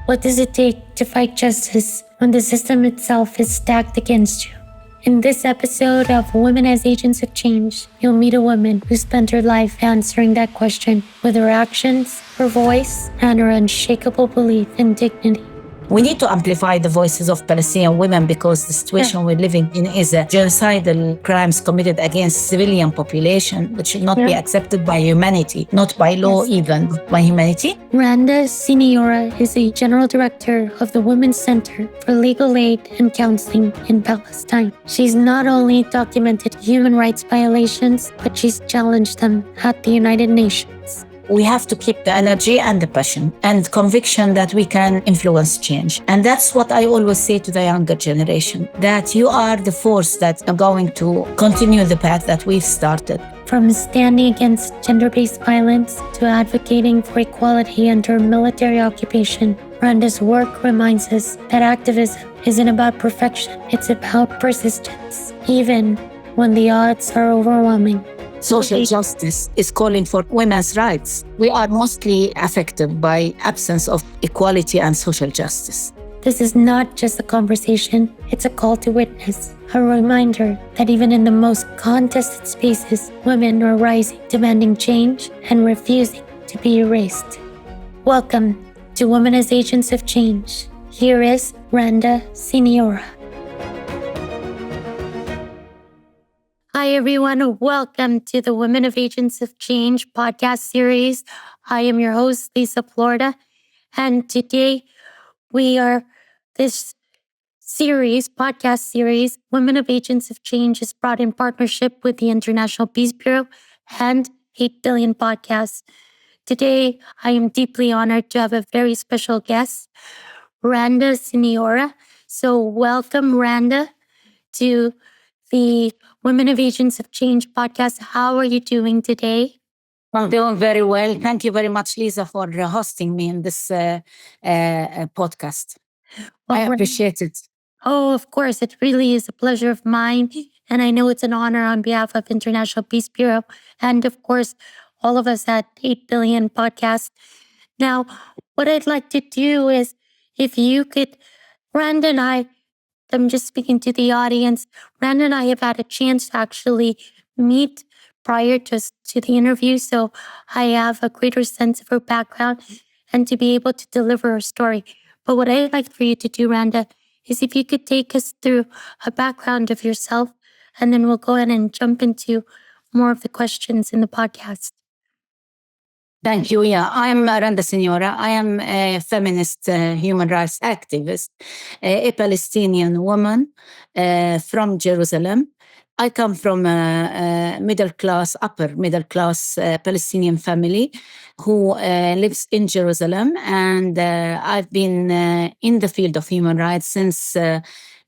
What does it take to fight justice when the system itself is stacked against you? In this episode of Women as Agents of Change, you'll meet a woman who spent her life answering that question with her actions, her voice, and her unshakable belief in dignity. We need to amplify the voices of Palestinian women because the situation we're living in is a genocidal crimes committed against civilian population, which should not be accepted by humanity, not by law even, by humanity. Rendة Seniora is the General Director of the Women's Center for Legal Aid and Counseling in Palestine. She's not only documented human rights violations, but she's challenged them at the United Nations. We have to keep the energy and the passion and conviction that we can influence change. And that's what I always say to the younger generation, that you are the force that are going to continue the path that we've started. From standing against gender-based violence to advocating for equality under military occupation, Rendä's work reminds us that activism isn't about perfection, it's about persistence, even when the odds are overwhelming. Social justice is calling for women's rights. We are mostly affected by absence of equality and social justice. This is not just a conversation, it's a call to witness, a reminder that even in the most contested spaces, women are rising, demanding change, and refusing to be erased. Welcome to Women as Agents of Change. Here is Rendة Seniora. Hi, everyone. Welcome to the Women of Agents of Change podcast series. I am your host, Lisa Florida. And today this podcast series, Women of Agents of Change, is brought in partnership with the International Peace Bureau and 8 Billion Podcasts. Today, I am deeply honored to have a very special guest, Rendة Seniora. So welcome, Rendة, to the Women of Agents of Change podcast. How are you doing today? I'm doing very well. Thank you very much, Lisa, for hosting me in this podcast. I appreciate it. Oh, of course. It really is a pleasure of mine. And I know it's an honor on behalf of International Peace Bureau and, of course, all of us at 8 Billion Podcast. Now, what I'd like to do is, if you could, Rendة and I'm just speaking to the audience. Rendة and I have had a chance to actually meet prior to the interview, so I have a greater sense of her background and to be able to deliver her story. But what I'd like for you to do, Rendة, is if you could take us through a background of yourself, and then we'll go ahead and jump into more of the questions in the podcast. Thank you. Yeah, I'm Rendة Seniora. I am a feminist human rights activist, a Palestinian woman from Jerusalem. I come from a upper middle class Palestinian family who lives in Jerusalem. And I've been in the field of human rights since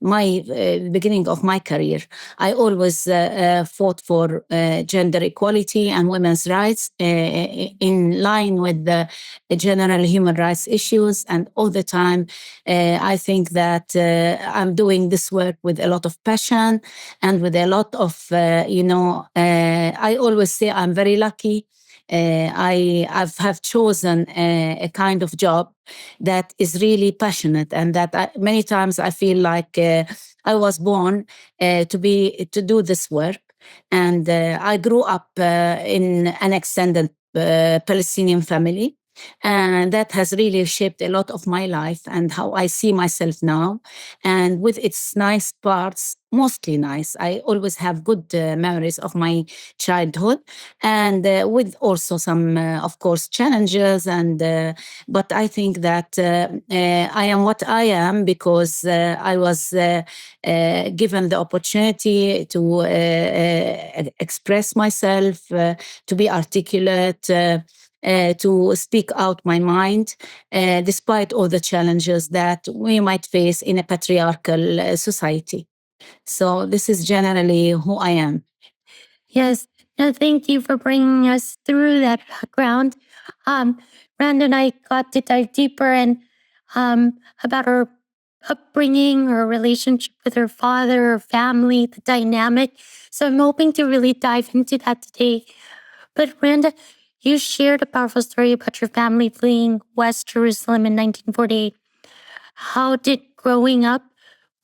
my beginning of my career. I always fought for gender equality and women's rights in line with the general human rights issues. And all the time, I think that I'm doing this work with a lot of passion and with a lot of, I always say I'm very lucky. I have chosen a kind of job that is really passionate, and that many times I feel like I was born to do this work. And I grew up in an extended Palestinian family. And that has really shaped a lot of my life and how I see myself now. And with its nice parts, mostly nice, I always have good memories of my childhood, and with also some, of course, challenges. And but I think that I am what I am because I was given the opportunity to express myself, to be articulate, to speak out my mind, despite all the challenges that we might face in a patriarchal society. So this is generally who I am. Yes. No, thank you for bringing us through that background. Rendة and I got to dive deeper in about her upbringing, her relationship with her father, her family, the dynamic. So I'm hoping to really dive into that today. But Rendة, you shared a powerful story about your family fleeing West Jerusalem in 1948. how did growing up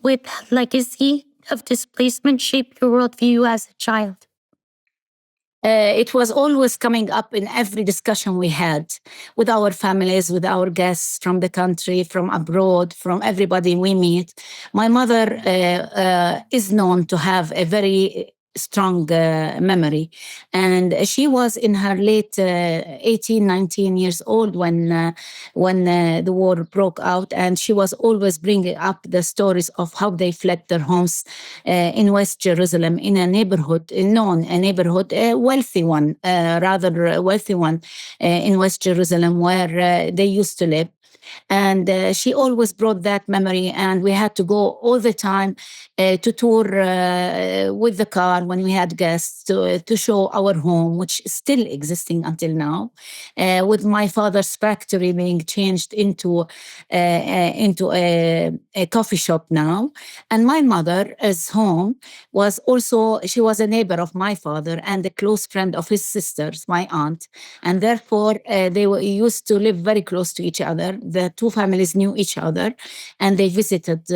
with legacy of displacement shape your worldview as a child? It was always coming up in every discussion we had with our families, with our guests from the country, from abroad, from everybody we meet. My mother is known to have a very strong memory. And she was in her late 18, 19 years old when the war broke out. And she was always bringing up the stories of how they fled their homes in West Jerusalem, in a neighborhood, a neighborhood, a wealthy one, rather wealthy one in West Jerusalem where they used to live. And she always brought that memory, and we had to go all the time to tour with the car when we had guests to show our home, which is still existing until now, with my father's factory being changed into a coffee shop now. And my mother's home was also, she was a neighbor of my father and a close friend of his sisters, my aunt. And therefore, they used to live very close to each other. The two families knew each other, and they visited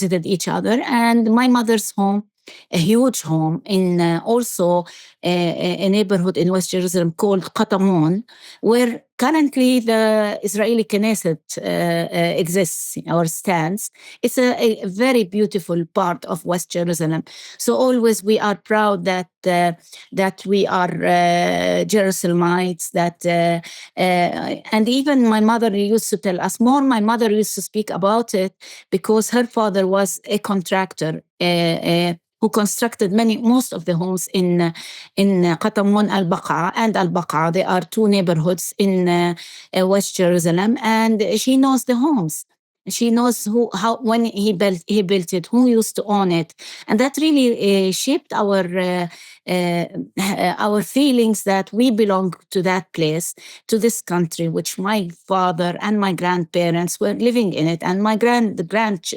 visited each other. And my mother's home, a huge home in also a neighborhood in West Jerusalem called Qatamon, where currently the Israeli Knesset exists or stands. It's a very beautiful part of West Jerusalem. So always we are proud that we are Jerusalemites. And even my mother used to tell us more. My mother used to speak about it because her father was a contractor. Who constructed most of the homes in Qatamon al-Baqa and al-Baqa. They are two neighborhoods in West Jerusalem, and she knows the homes. She knows when he built it, who used to own it, and that really shaped our feelings that we belong to that place, to this country, which my father and my grandparents were living in it, and my grandparents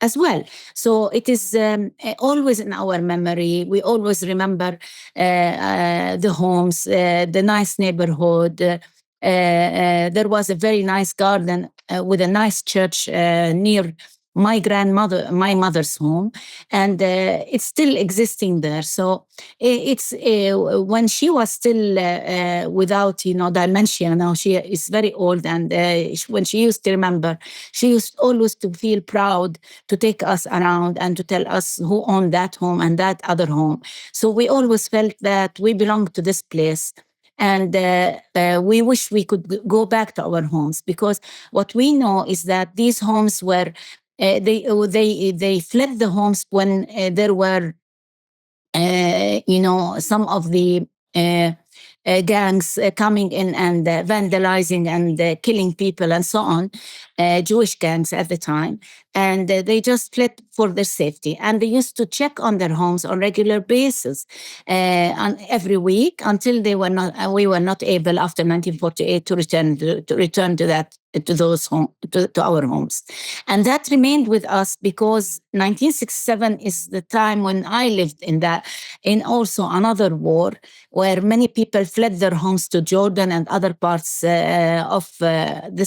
as well. So it is always in our memory. We always remember the homes, the nice neighborhood. There was a very nice garden with a nice church near my mother's home, and it's still existing there. So it's when she was still without, dementia. Now she is very old, and when she used to remember, she used always to feel proud to take us around and to tell us who owned that home and that other home. So we always felt that we belong to this place. And we wish we could go back to our homes, because what we know is that these homes were, they fled the homes when there were, some of the gangs coming in and vandalizing and killing people and so on, Jewish gangs at the time. And they just fled for their safety. And they used to check on their homes on regular basis every week until we were not able after 1948 to return to those homes, to our homes. And that remained with us because 1967 is the time when I lived in also another war where many people fled their homes to Jordan and other parts of the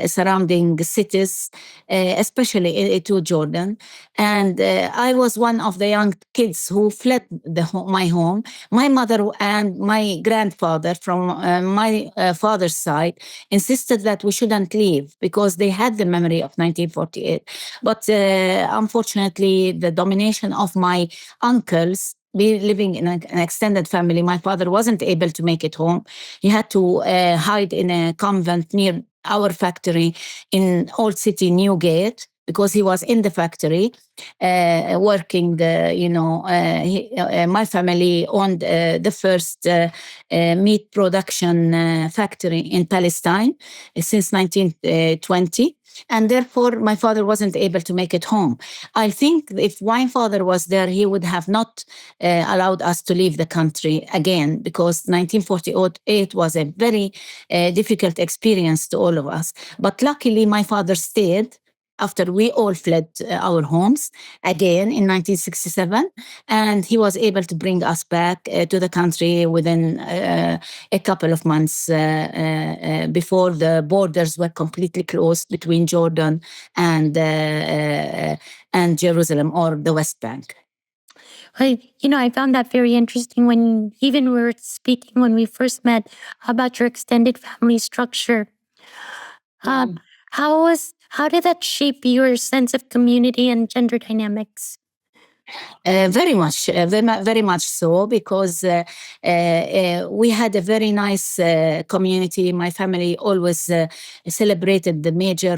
surrounding cities, especially to Jordan. And I was one of the young kids who fled my home. My mother and my grandfather from my father's side insisted that we shouldn't leave because they had the memory of 1948. But unfortunately, the domination of my uncles, living in an extended family, my father wasn't able to make it home. He had to hide in a convent near our factory in Old City, Newgate, because he was in the factory working. My family owned the first meat production factory in Palestine since 1920. And therefore, my father wasn't able to make it home. I think if my father was there, he would have not allowed us to leave the country again, because 1948 was a very difficult experience to all of us. But luckily, my father stayed. after we all fled our homes again in 1967. And he was able to bring us back to the country within a couple of months before the borders were completely closed between Jordan and Jerusalem, or the West Bank. I found that very interesting when even we were speaking when we first met about your extended family structure. How did that shape your sense of community and gender dynamics? Very much so, because we had a very nice community. My family always celebrated the major,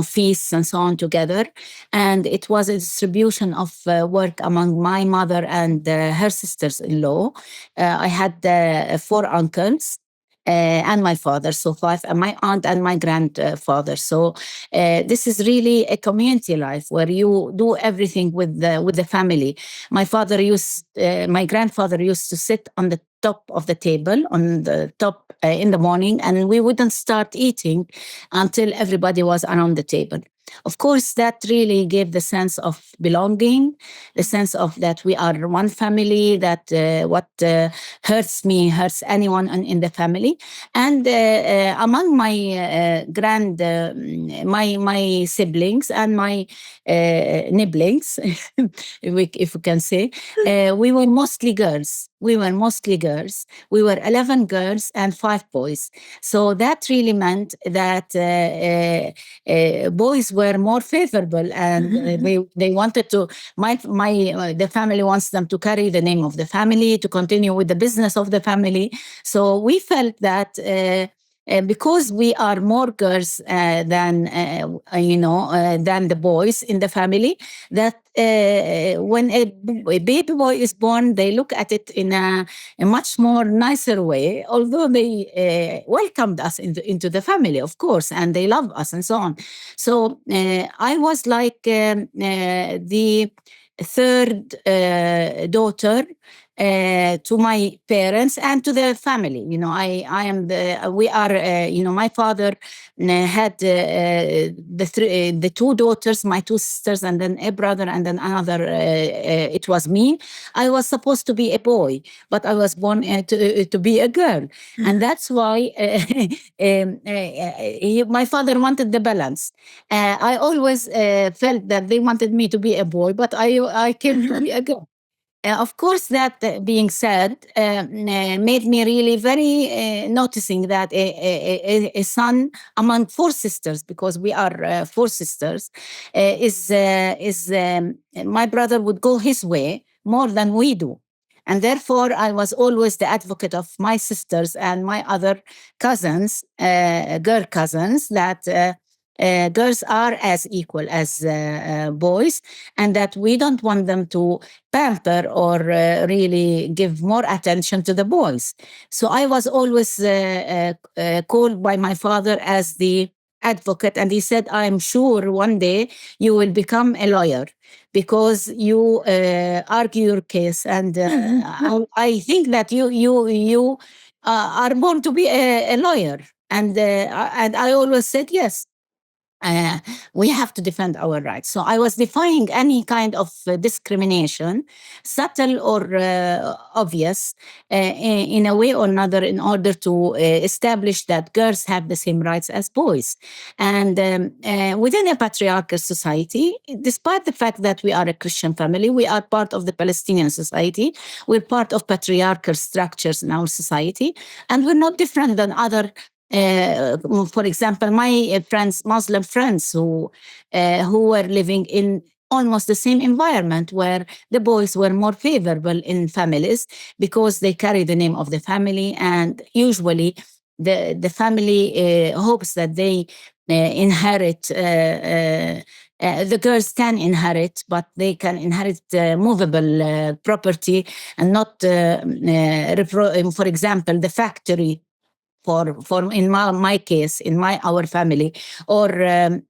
feasts and so on together. And it was a distribution of work among my mother and her sisters-in-law. I had 4 uncles. And my father, so 5, and my aunt and my grandfather. So this is really a community life where you do everything with the family. My grandfather used to sit on the top of the table, on the top in the morning, and we wouldn't start eating until everybody was around the table. Of course, that really gave the sense of belonging, the sense of that we are one family, that what hurts me hurts anyone in the family. And among my my siblings and my nibblings, if we can say, we were mostly girls. We were 11 girls and 5 boys. So that really meant that boys were more favorable, and they wanted to. The family wants them to carry the name of the family, to continue with the business of the family. So we felt that. Because we are more girls than the boys in the family, that when a baby boy is born, they look at it in a much more nicer way, although they welcomed us into the family, of course, and they love us and so on. So I was like the 3rd daughter to my parents and to the family. My father had the 2 daughters, my 2 sisters, and then a brother, and then another, it was me. I was supposed to be a boy, but I was born to be a girl. And that's why my father wanted the balance. I always felt that they wanted me to be a boy, but I came to be a girl. Of course, that being said, made me really very noticing that a son among 4 sisters, because we are 4 sisters, my brother would go his way more than we do. And therefore, I was always the advocate of my sisters and my other cousins, girl cousins, that girls are as equal as boys, and that we don't want them to pamper or really give more attention to the boys. So I was always called by my father as the advocate, and he said, I'm sure one day you will become a lawyer because you argue your case, and I think that you are born to be a lawyer. And I always said yes. We have to defend our rights. So I was defying any kind of discrimination, subtle or obvious, in a way or another, in order to establish that girls have the same rights as boys. And within a patriarchal society, despite the fact that we are a Christian family, we are part of the Palestinian society, we're part of patriarchal structures in our society, and we're not different than other for example, my Muslim friends who were living in almost the same environment, where the boys were more favorable in families because they carry the name of the family, and usually the family hopes that they inherit. The girls can inherit, but they can inherit movable property, and not, for example, the factory. For in my case, in our family, or the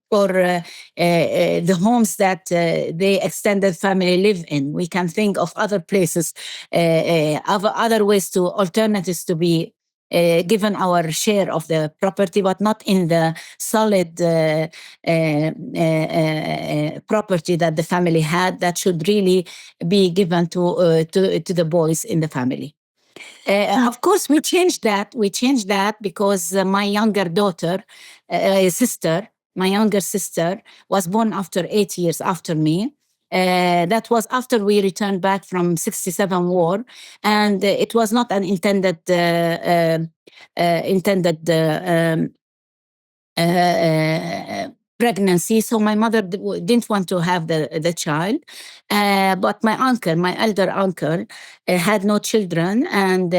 homes that the extended family live in. We can think of other places, of other ways, to alternatives to be given our share of the property, but not in the solid property that the family had that should really be given to the boys in the family. Of course, we changed that. We changed that because my younger daughter, my younger sister was born after 8 years after me. That was after we returned back from 67 war, and it was not an intended pregnancy. So my mother didn't want to have the child, but my elder uncle, had no children, and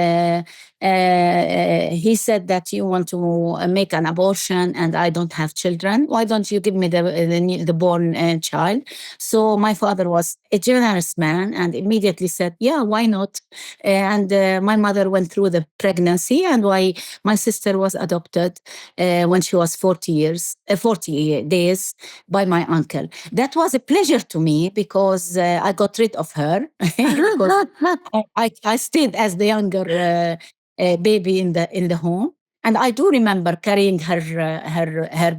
he said that you want to make an abortion, and I don't have children. Why don't you give me the born child? So my father was a generous man and immediately said, yeah, why not? And my mother went through the pregnancy, and my sister was adopted when she was 40 days by my uncle. That was a pleasure to me because I got rid of her. I stayed as the younger baby in the home, and I do remember carrying her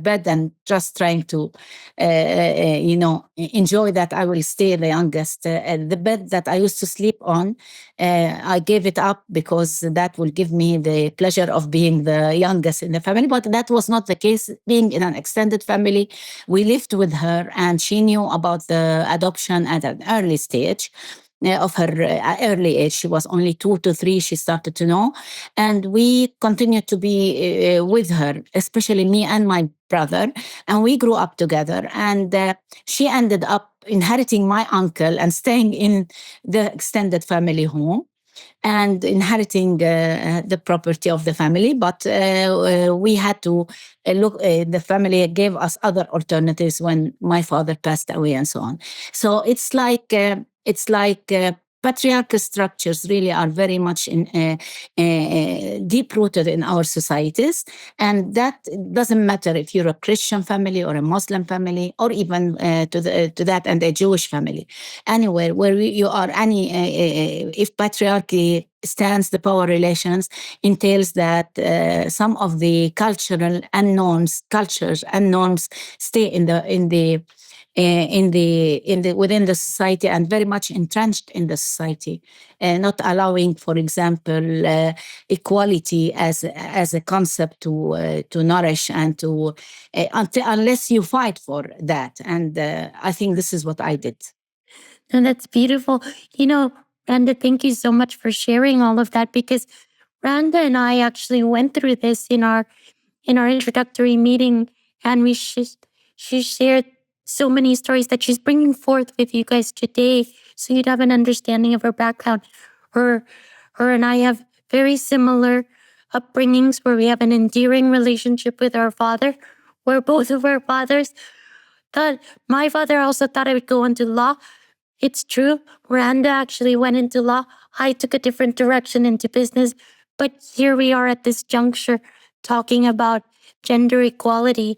bed and just trying to enjoy that I will stay the youngest. The bed that I used to sleep on, I gave it up because that will give me the pleasure of being the youngest in the family. But that was not the case. Being in an extended family, we lived with her, and she knew about the adoption at an early stage of her early age. She was only 2 to 3. She started to know, and we continued to be with her, especially me and my brother, and we grew up together. And she ended up inheriting my uncle and staying in the extended family home and inheriting the property of the family. But we had to look, the family gave us other alternatives when my father passed away and so on. So it's like patriarchal structures really are very much deep-rooted in our societies. And that doesn't matter if you're a Christian family or a Muslim family, or even to that and a Jewish family. Anywhere where you are, if patriarchy stands, the power relations entails that some of the cultures and norms stay within the society and very much entrenched in the society, not allowing, for example, equality as a concept to nourish and to unless you fight for that. And I think this is what I did. And that's beautiful. Randa, thank you so much for sharing all of that, because Randa and I actually went through this in our introductory meeting, and she shared so many stories that she's bringing forth with you guys today, so you'd have an understanding of her background. Her and I have very similar upbringings, where we have an endearing relationship with our father, where both of our fathers thought, my father also thought I would go into law. It's true, Randa actually went into law. I took a different direction into business. But here we are at this juncture talking about gender equality.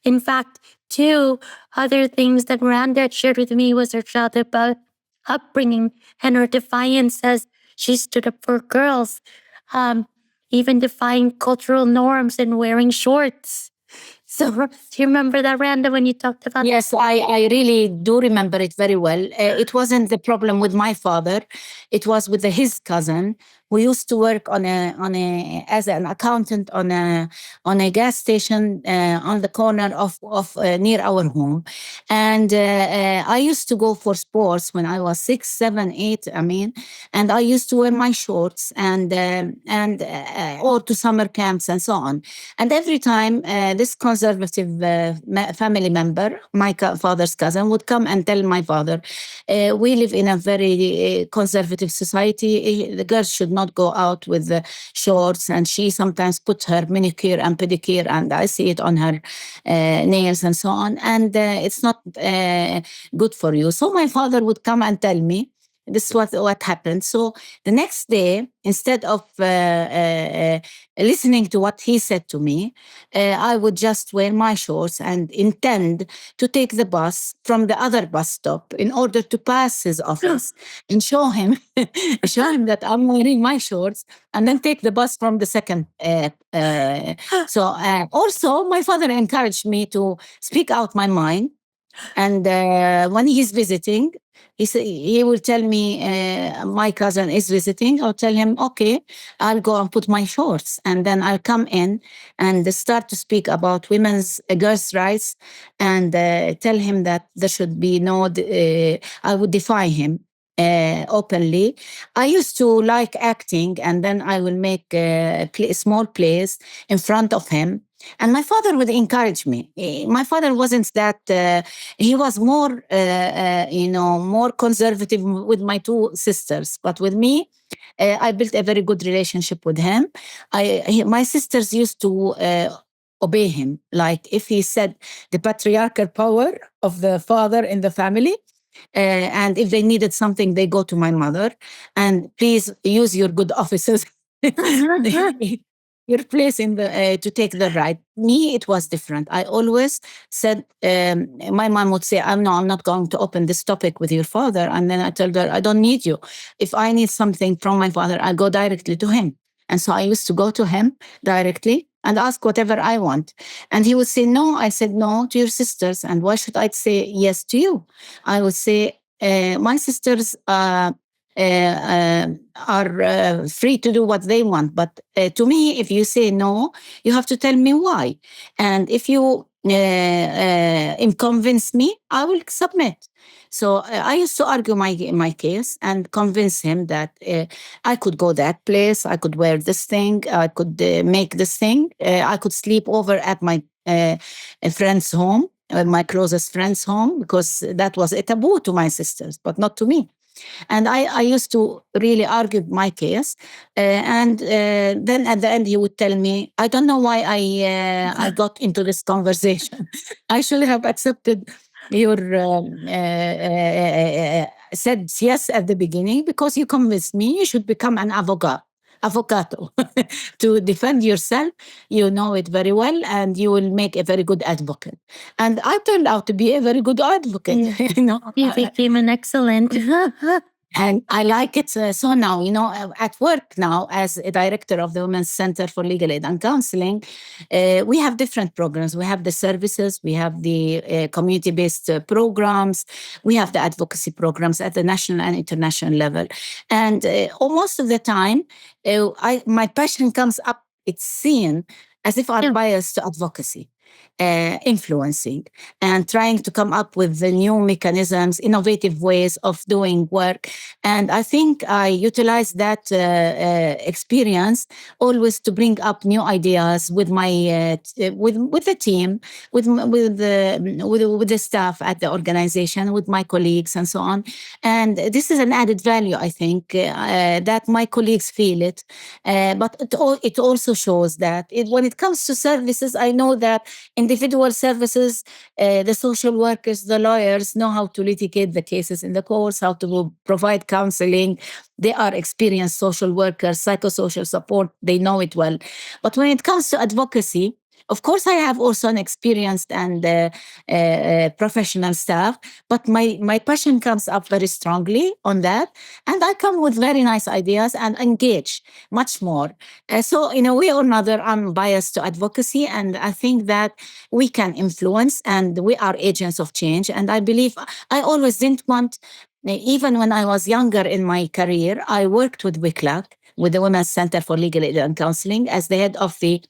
In fact, 2 other things that Randa shared with me was her childhood upbringing and her defiance as she stood up for girls, even defying cultural norms and wearing shorts. So do you remember that, Randa, when you talked about Yes, I really do remember it very well. It wasn't the problem with my father. It was with his cousin, who used to work as an accountant on a gas station on the corner of near our home. And I used to go for sports when I was 6, 7, 8. And I used to wear my shorts and or to summer camps and so on. And every time this conservative family member, my father's cousin, would come and tell my father, we live in a very conservative society. The girls should not go out with the shorts. And she sometimes put her manicure and pedicure, and I see it on her nails and so on. And it's not good for you. So my father would come and tell me, This is what happened. So the next day, instead of listening to what he said to me, I would just wear my shorts and intend to take the bus from the other bus stop in order to pass his office and show him that I'm wearing my shorts, and then take the bus from the second. Also, my father encouraged me to speak out my mind. And when he's visiting, he will tell me, my cousin is visiting. I'll tell him, okay, I'll go and put my shorts. And then I'll come in and start to speak about girls' rights, and tell him that there should be I would defy him openly. I used to like acting, and then I will make small plays in front of him. And my father would encourage me. My father wasn't that, he was more, more conservative with my two sisters. But with me, I built a very good relationship with him. My sisters used to obey him. Like if he said the patriarchal power of the father in the family, and if they needed something, they go to my mother and please use your good offices. Your place in to take the right. Me, it was different. I always said, my mom would say, I'm not going to open this topic with your father. And then I told her, I don't need you. If I need something from my father, I go directly to him. And so I used to go to him directly and ask whatever I want. And he would say, no. I said, no to your sisters. And why should I say yes to you? I would say, my sisters are free to do what they want. But to me, if you say no, you have to tell me why. And if you convince me, I will submit. So I used to argue my case and convince him that I could go that place, I could wear this thing, I could make this thing, I could sleep over at my friend's home, my closest friend's home, because that was a taboo to my sisters, but not to me. And I used to really argue my case. And then at the end, he would tell me, I don't know why I got into this conversation. I should have accepted your said yes at the beginning, because you convinced me you should become an avocado to defend yourself. You know it very well, and you will make a very good advocate. And I turned out to be a very good advocate. Yeah. You became an excellent. And I like it. So now, at work now, as a director of the Women's Center for Legal Aid and Counseling, we have different programs. We have the services, we have the community-based programs, we have the advocacy programs at the national and international level. And most of the time, my passion comes up, it's seen as if I'm biased to advocacy. Influencing and trying to come up with the new mechanisms, innovative ways of doing work. And I think I utilize that experience always to bring up new ideas with my with the team, with the staff at the organization, with my colleagues and so on. And this is an added value, I think, that my colleagues feel it. But it also shows that when it comes to services, I know that individual services, the social workers, the lawyers know how to litigate the cases in the courts, how to provide counseling. They are experienced social workers, psychosocial support. They know it well. But when it comes to advocacy, of course, I have also an experienced and professional staff, but my passion comes up very strongly on that. And I come with very nice ideas and engage much more. So in a way or another, I'm biased to advocacy. And I think that we can influence, and we are agents of change. And I believe I always didn't want, even when I was younger in my career, I worked with WCLAC, with the Women's Center for Legal Aid and Counseling, as the head of the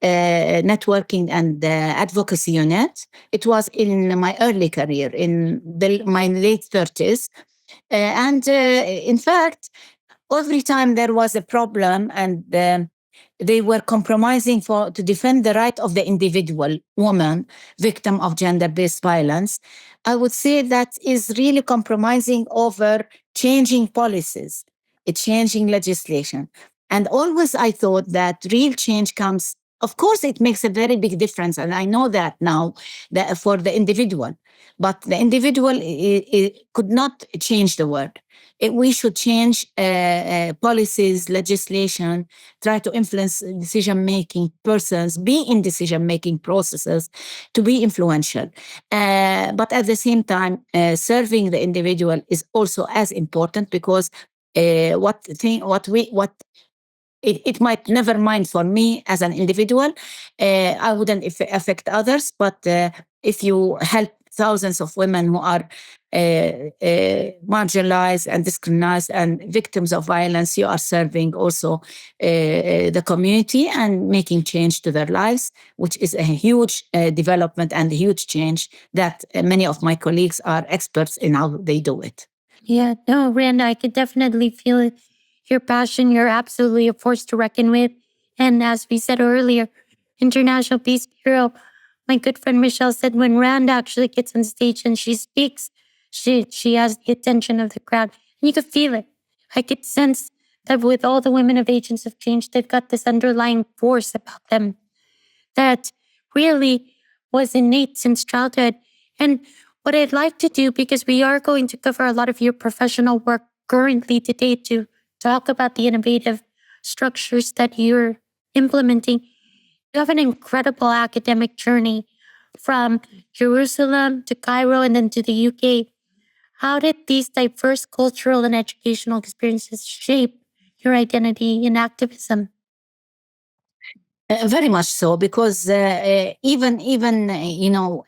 networking and advocacy unit. It was in my early career, in my late 30s. In fact, every time there was a problem and they were compromising to defend the right of the individual woman, victim of gender-based violence, I would say that is really compromising over changing policies, changing legislation. And always I thought that real change comes of course, it makes a very big difference. And I know that now that for the individual, but the individual could not change the world. We should change policies, legislation, try to influence decision-making persons, be in decision-making processes to be influential. But at the same time, serving the individual is also as important, because it might, never mind for me as an individual, I wouldn't affect others, but if you help thousands of women who are marginalized and discriminated and victims of violence, you are serving also the community and making change to their lives, which is a huge development and a huge change that many of my colleagues are experts in how they do it. Yeah, no, Randa, I could definitely feel it. Your passion, you're absolutely a force to reckon with. And as we said earlier, International Peace Bureau, my good friend Michelle said when Randa actually gets on stage and she speaks, she has the attention of the crowd. And you could feel it. I could sense that with all the women of Agents of Change, they've got this underlying force about them that really was innate since childhood. And what I'd like to do, because we are going to cover a lot of your professional work currently today to talk about the innovative structures that you're implementing. You have an incredible academic journey from Jerusalem to Cairo and then to the UK. How did these diverse cultural and educational experiences shape your identity in activism? Very much so, because even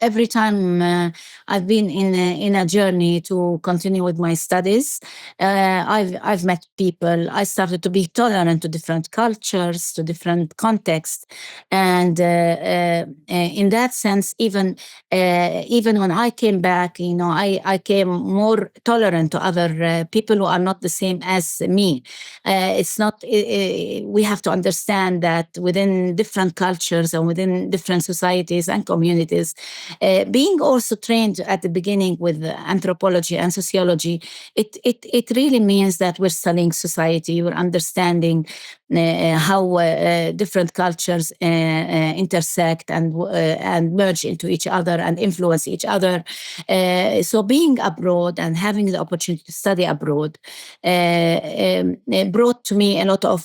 every time I've been in a journey to continue with my studies, I've met people. I started to be tolerant to different cultures, to different contexts, and in that sense, even when I came back, I came more tolerant to other people who are not the same as me. It's not. We have to understand that within different cultures and within different societies and communities, being also trained at the beginning with anthropology and sociology, it really means that we're studying society, we're understanding how different cultures intersect and merge into each other and influence each other. So being abroad and having the opportunity to study abroad brought to me a lot of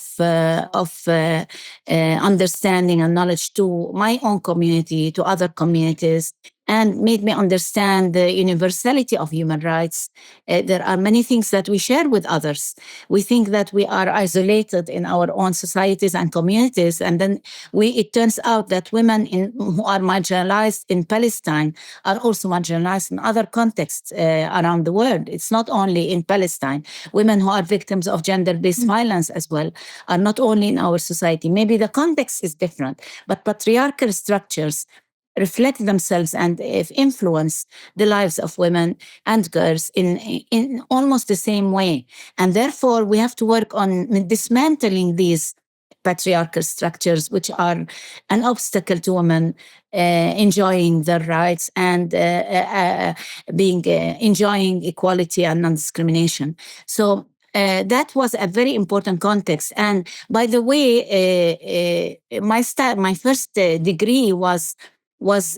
understanding and knowledge to my own community, to other communities, and made me understand the universality of human rights. There are many things that we share with others. We think that we are isolated in our own societies and communities, and then it turns out that women who are marginalized in Palestine are also marginalized in other contexts around the world. It's not only in Palestine. Women who are victims of gender-based violence as well are not only in our society. Maybe the context is different, but patriarchal structures reflect themselves and influence the lives of women and girls in almost the same way. And therefore, we have to work on dismantling these patriarchal structures, which are an obstacle to women enjoying their rights and enjoying equality and non-discrimination. So that was a very important context. And by the way, my first degree was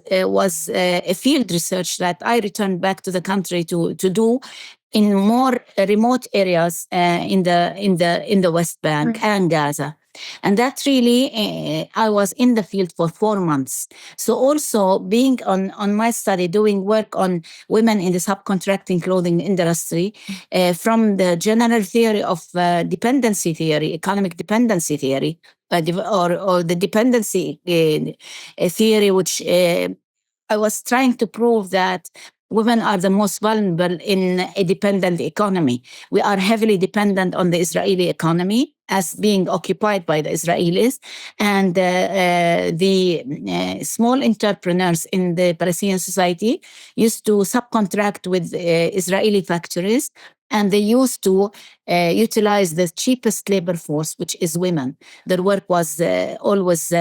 a field research that I returned back to the country to do in more remote areas in the West Bank and Gaza. And that really, I was in the field for 4 months. So also being on my study, doing work on women in the subcontracting clothing industry, from the general theory of dependency theory, economic dependency theory, or the dependency theory, which I was trying to prove that women are the most vulnerable in a dependent economy. We are heavily dependent on the Israeli economy as being occupied by the Israelis, and the small entrepreneurs in the Palestinian society used to subcontract with Israeli factories, and they used to utilize the cheapest labor force, which is women. Their work was always,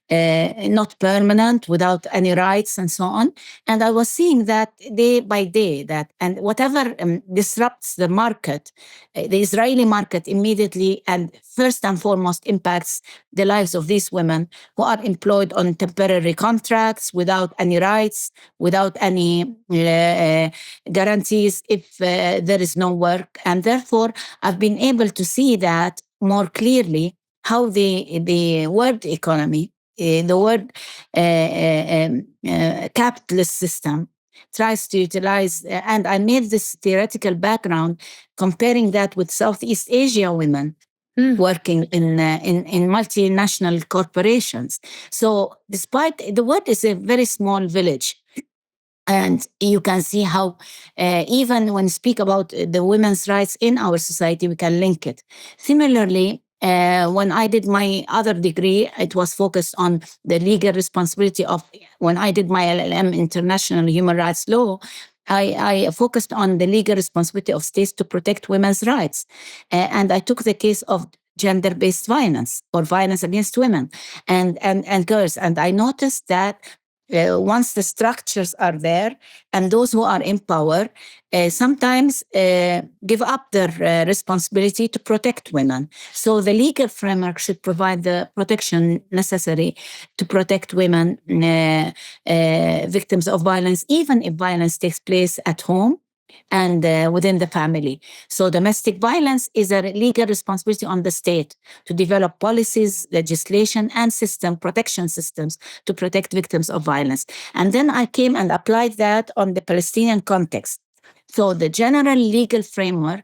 not permanent, without any rights and so on. And I was seeing that day by day, that and whatever disrupts the market, the Israeli market immediately and first and foremost impacts the lives of these women who are employed on temporary contracts without any rights, without any guarantees if there is no work. And therefore, I've been able to see that more clearly, how the world economy, the world capitalist system tries to utilize, and I made this theoretical background comparing that with Southeast Asia women working in multinational corporations. So despite the world is a very small village, and you can see how even when we speak about the women's rights in our society, we can link it. Similarly, when I did my other degree, it was focused on the legal responsibility of, when I did my LLM, International Human Rights Law, I focused on the legal responsibility of states to protect women's rights. And I took the case of gender-based violence or violence against women and girls. And I noticed that once the structures are there, and those who are in power sometimes give up their responsibility to protect women. So the legal framework should provide the protection necessary to protect women victims of violence, even if violence takes place at home and within the family. So domestic violence is a legal responsibility on the state to develop policies, legislation, and protection systems to protect victims of violence. And then I came and applied that on the Palestinian context. So the general legal framework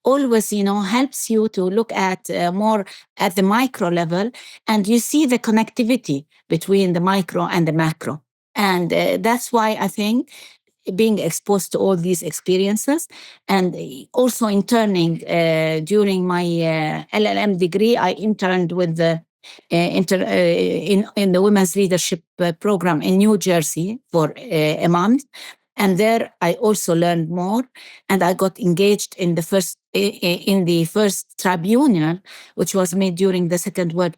always, helps you to look at more at the micro level, and you see the connectivity between the micro and the macro. And that's why I think being exposed to all these experiences, and also interning during my LLM degree, I interned with the in the women's leadership program in New Jersey for a month. And there I also learned more, and I got engaged in the first tribunal, which was made during the Second World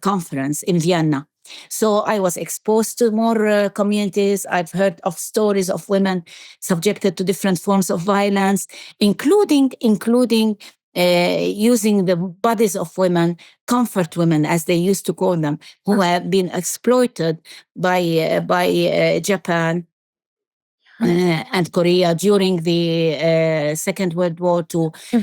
Conference in Vienna. So I was exposed to more communities. I've heard of stories of women subjected to different forms of violence, including using the bodies of women, comfort women, as they used to call them, who have been exploited by Japan and Korea during the Second World War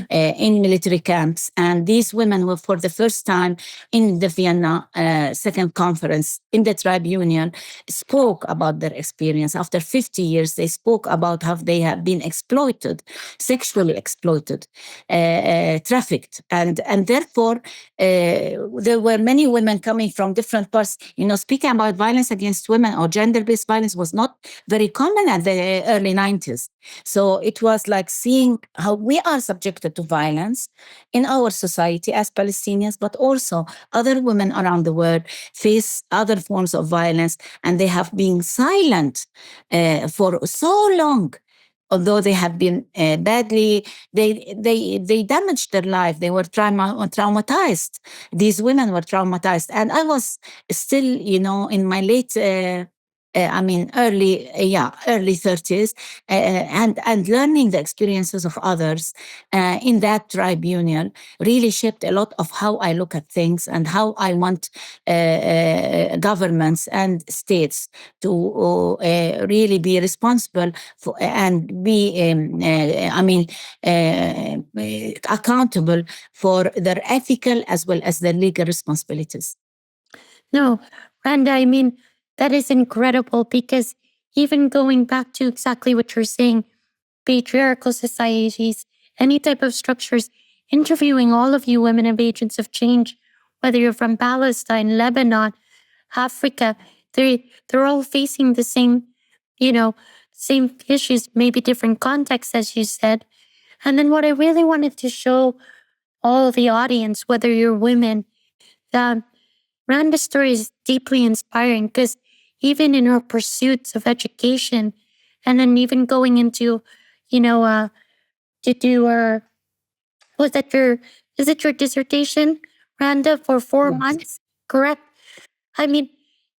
in military camps. And these women were, for the first time in the Vienna Second Conference in the tribunal, spoke about their experience. After 50 years, they spoke about how they have been exploited, sexually exploited, trafficked. And therefore, there were many women coming from different parts. Speaking about violence against women or gender-based violence was not very common at the early 90s. So it was like seeing how we are subjected to violence in our society as Palestinians, but also other women around the world face other forms of violence, and they have been silent for so long. Although they have been badly, they damaged their life. They were traumatized. These women were traumatized. And I was still, in my late early 30s, and learning the experiences of others in that tribunal really shaped a lot of how I look at things and how I want governments and states to really be responsible for and be accountable for their ethical as well as their legal responsibilities. No, Randa, that is incredible, because even going back to exactly what you're saying, patriarchal societies, any type of structures, interviewing all of you women of agents of change, whether you're from Palestine, Lebanon, Africa, they're all facing the same, same issues, maybe different contexts, as you said. And then what I really wanted to show all the audience, whether you're women, that Randa's story is deeply inspiring, because even in her pursuits of education, and then even going into, to do her, is it your dissertation, Randa, for 4 months? Correct?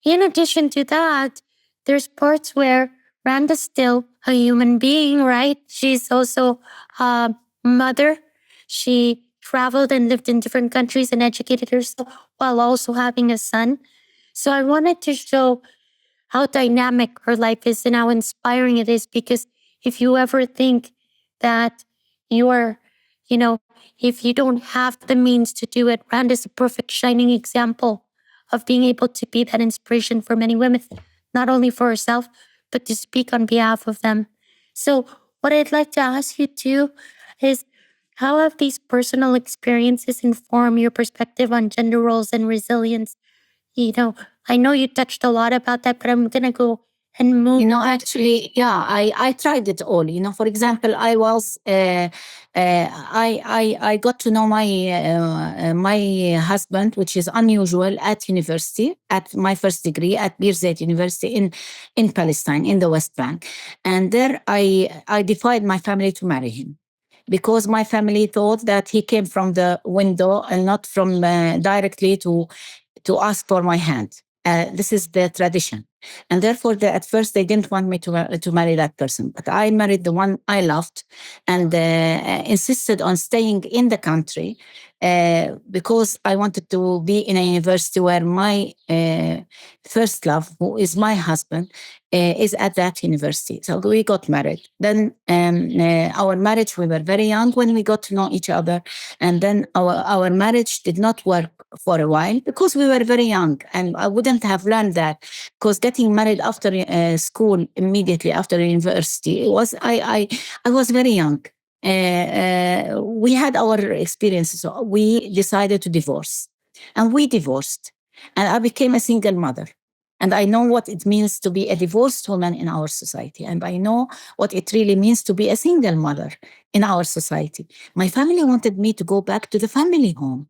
in addition to that, there's parts where Randa's still a human being, right? She's also a mother. She traveled and lived in different countries and educated herself while also having a son. So I wanted to show how dynamic her life is and how inspiring it is, because if you ever think that you're, if you don't have the means to do it, Rand is a perfect shining example of being able to be that inspiration for many women, not only for herself, but to speak on behalf of them. So what I'd like to ask you too is, how have these personal experiences informed your perspective on gender roles and resilience? I know you touched a lot about that, but I'm going to go and move. Actually, yeah, I tried it all. For example, I was, I got to know my husband, which is unusual, at university, at my first degree at Birzeit University in Palestine, in the West Bank. And there I defied my family to marry him, because my family thought that he came from the window and not from directly to ask for my hand. This is the tradition. And therefore, at first, they didn't want me to marry that person. But I married the one I loved and insisted on staying in the country because I wanted to be in a university where my first love, who is my husband, is at that university. So we got married. Then our marriage, we were very young when we got to know each other. And then our marriage did not work for a while because we were very young. And I wouldn't have learned that, because getting married after school, immediately after university, I was very young. We had our experiences. So we decided to divorce, and we divorced, and I became a single mother. And I know what it means to be a divorced woman in our society. And I know what it really means to be a single mother in our society. My family wanted me to go back to the family home.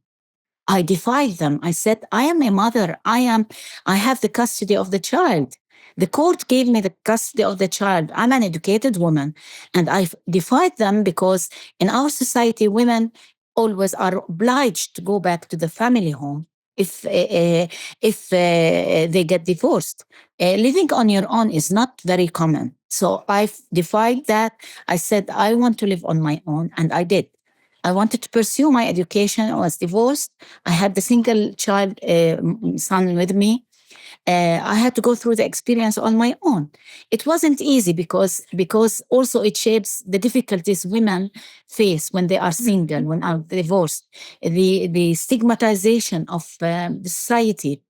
I defied them. I said, I am a mother. I have the custody of the child. The court gave me the custody of the child. I'm an educated woman. And I defied them because in our society, women always are obliged to go back to the family home if they get divorced. Living on your own is not very common. So I defied that. I said, I want to live on my own. And I did. I wanted to pursue my education. I was divorced. I had the single child son with me. I had to go through the experience on my own. It wasn't easy because also it shapes the difficulties women face when they are single, when are divorced. The stigmatization of the society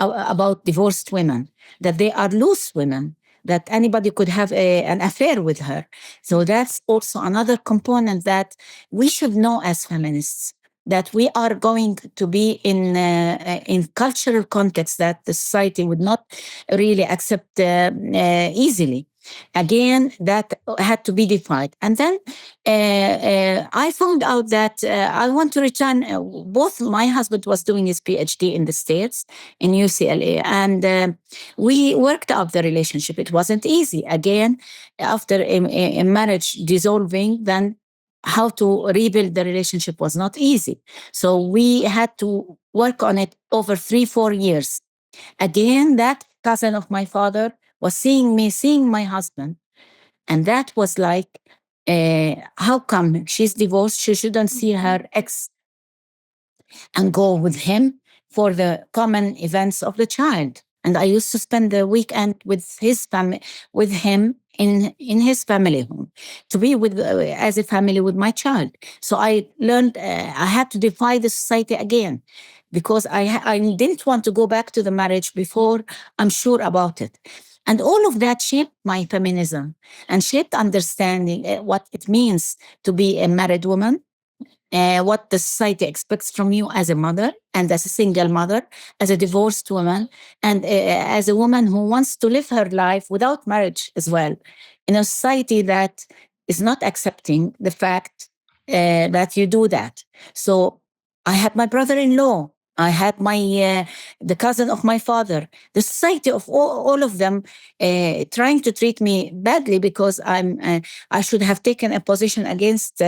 about divorced women, that they are loose women, that anybody could have an affair with her. So that's also another component that we should know as feminists, that we are going to be in cultural context that the society would not really accept easily. Again, that had to be defined. And then I found out that I want to return. Both my husband was doing his PhD in the States, in UCLA, and we worked out the relationship. It wasn't easy. Again, after a marriage dissolving, then how to rebuild the relationship was not easy. So we had to work on it over 3-4 years. Again, that cousin of my father was seeing my husband. And that was like, how come she's divorced? She shouldn't see her ex and go with him for the common events of the child. And I used to spend the weekend with his family, with him in his family home, to be with as a family with my child. So I learned I had to defy the society again, because I didn't want to go back to the marriage before I'm sure about it. And all of that shaped my feminism and shaped understanding what it means to be a married woman, what the society expects from you as a mother, and as a single mother, as a divorced woman, and as a woman who wants to live her life without marriage as well, in a society that is not accepting the fact that you do that. So I had my brother-in-law, I had the cousin of my father, the society of all of them trying to treat me badly because I should have taken a position against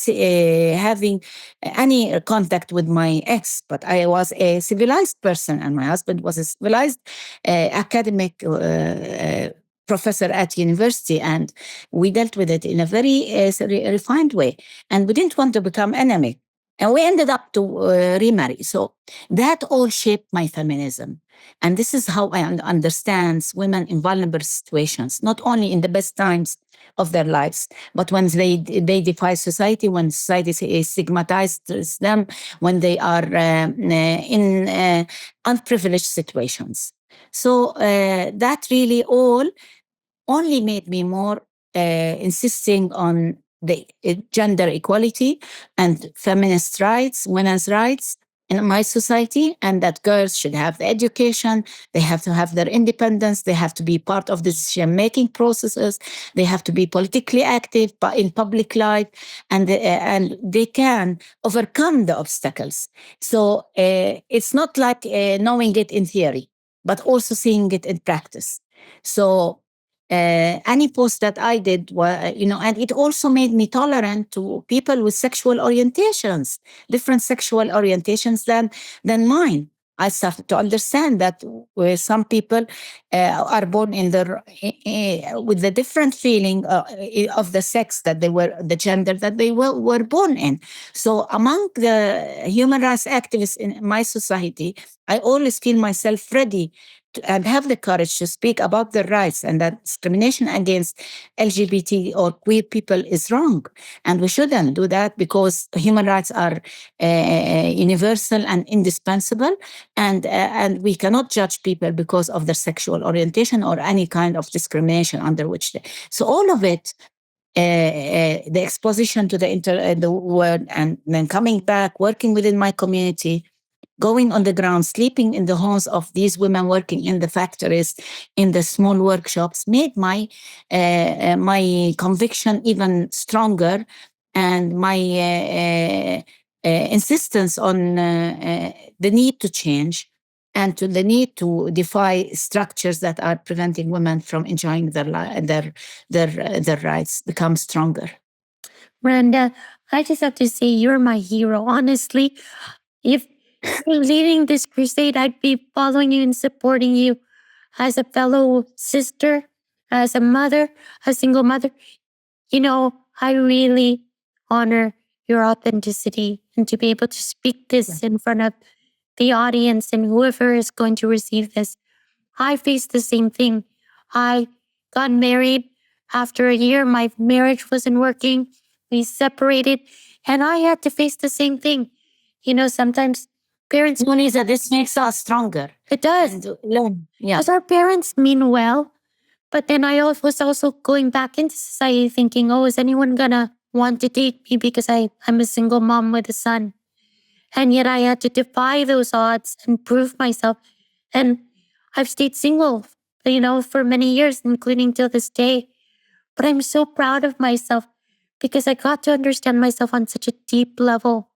having any contact with my ex, but I was a civilized person and my husband was a civilized academic professor at university, and we dealt with it in a very refined way, and we didn't want to become enemy, and we ended up to remarry. So that all shaped my feminism. And this is how I understand women in vulnerable situations, not only in the best times of their lives, but when they defy society, when society stigmatizes them, when they are in unprivileged situations. So that really all only made me more insisting on the gender equality and feminist rights, women's rights in my society, and that girls should have the education, they have to have their independence, they have to be part of the decision-making processes, they have to be politically active in public life, and they can overcome the obstacles. So it's not like knowing it in theory, but also seeing it in practice. So any post that I did, and it also made me tolerant to people with sexual orientations, different sexual orientations than mine. I started to understand that some people are born in with the different feeling of the sex that they were, the gender that they were born in. So among the human rights activists in my society, I always feel myself ready and have the courage to speak about their rights, and that discrimination against LGBT or queer people is wrong. And we shouldn't do that, because human rights are universal and indispensable. And we cannot judge people because of their sexual orientation or any kind of discrimination under which they. So all of it, the exposition to the world, and then coming back, working within my community, going on the ground, sleeping in the homes of these women working in the factories, in the small workshops, made my conviction even stronger, and my insistence on the need to change and to the need to defy structures that are preventing women from enjoying their rights become stronger. Randa, I just have to say you're my hero. Honestly, if you're leading this crusade, I'd be following you and supporting you as a fellow sister, as a mother, a single mother. I really honor your authenticity, and to be able to speak this in front of the audience and whoever is going to receive this. I faced the same thing. I got married. After a year, my marriage wasn't working. We separated, and I had to face the same thing. Sometimes parents... Lisa, this makes us stronger. It does. Yeah. Because our parents mean well. But then I was also going back into society thinking, is anyone gonna want to date me because I'm a single mom with a son? And yet I had to defy those odds and prove myself. And I've stayed single, for many years, including till this day. But I'm so proud of myself because I got to understand myself on such a deep level.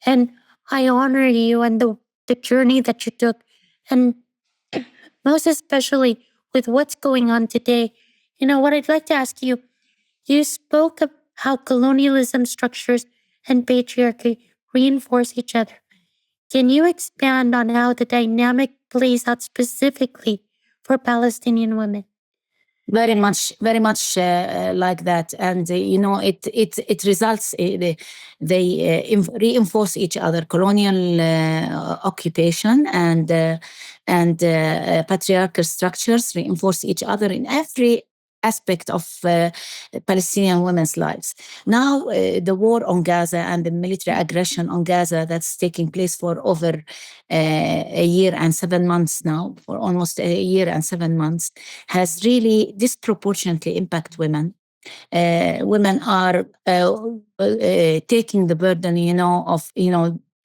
And I honor you and the journey that you took. And most especially with what's going on today. What I'd like to ask you, you spoke of how colonialism structures and patriarchy reinforce each other. Can you expand on how the dynamic plays out specifically for Palestinian women? Very much like that, and it results. They reinforce each other. Colonial occupation and patriarchal structures reinforce each other in every aspect of Palestinian women's lives. Now, the war on Gaza and the military aggression on Gaza that's taking place for over a year and 7 months now, for almost a year and 7 months, has really disproportionately impacted women. Women are taking the burden, of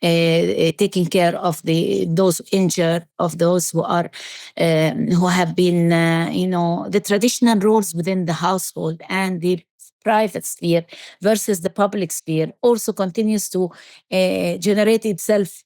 taking care of those injured, of those who have been, the traditional roles within the household and the private sphere versus the public sphere also continues to generate itself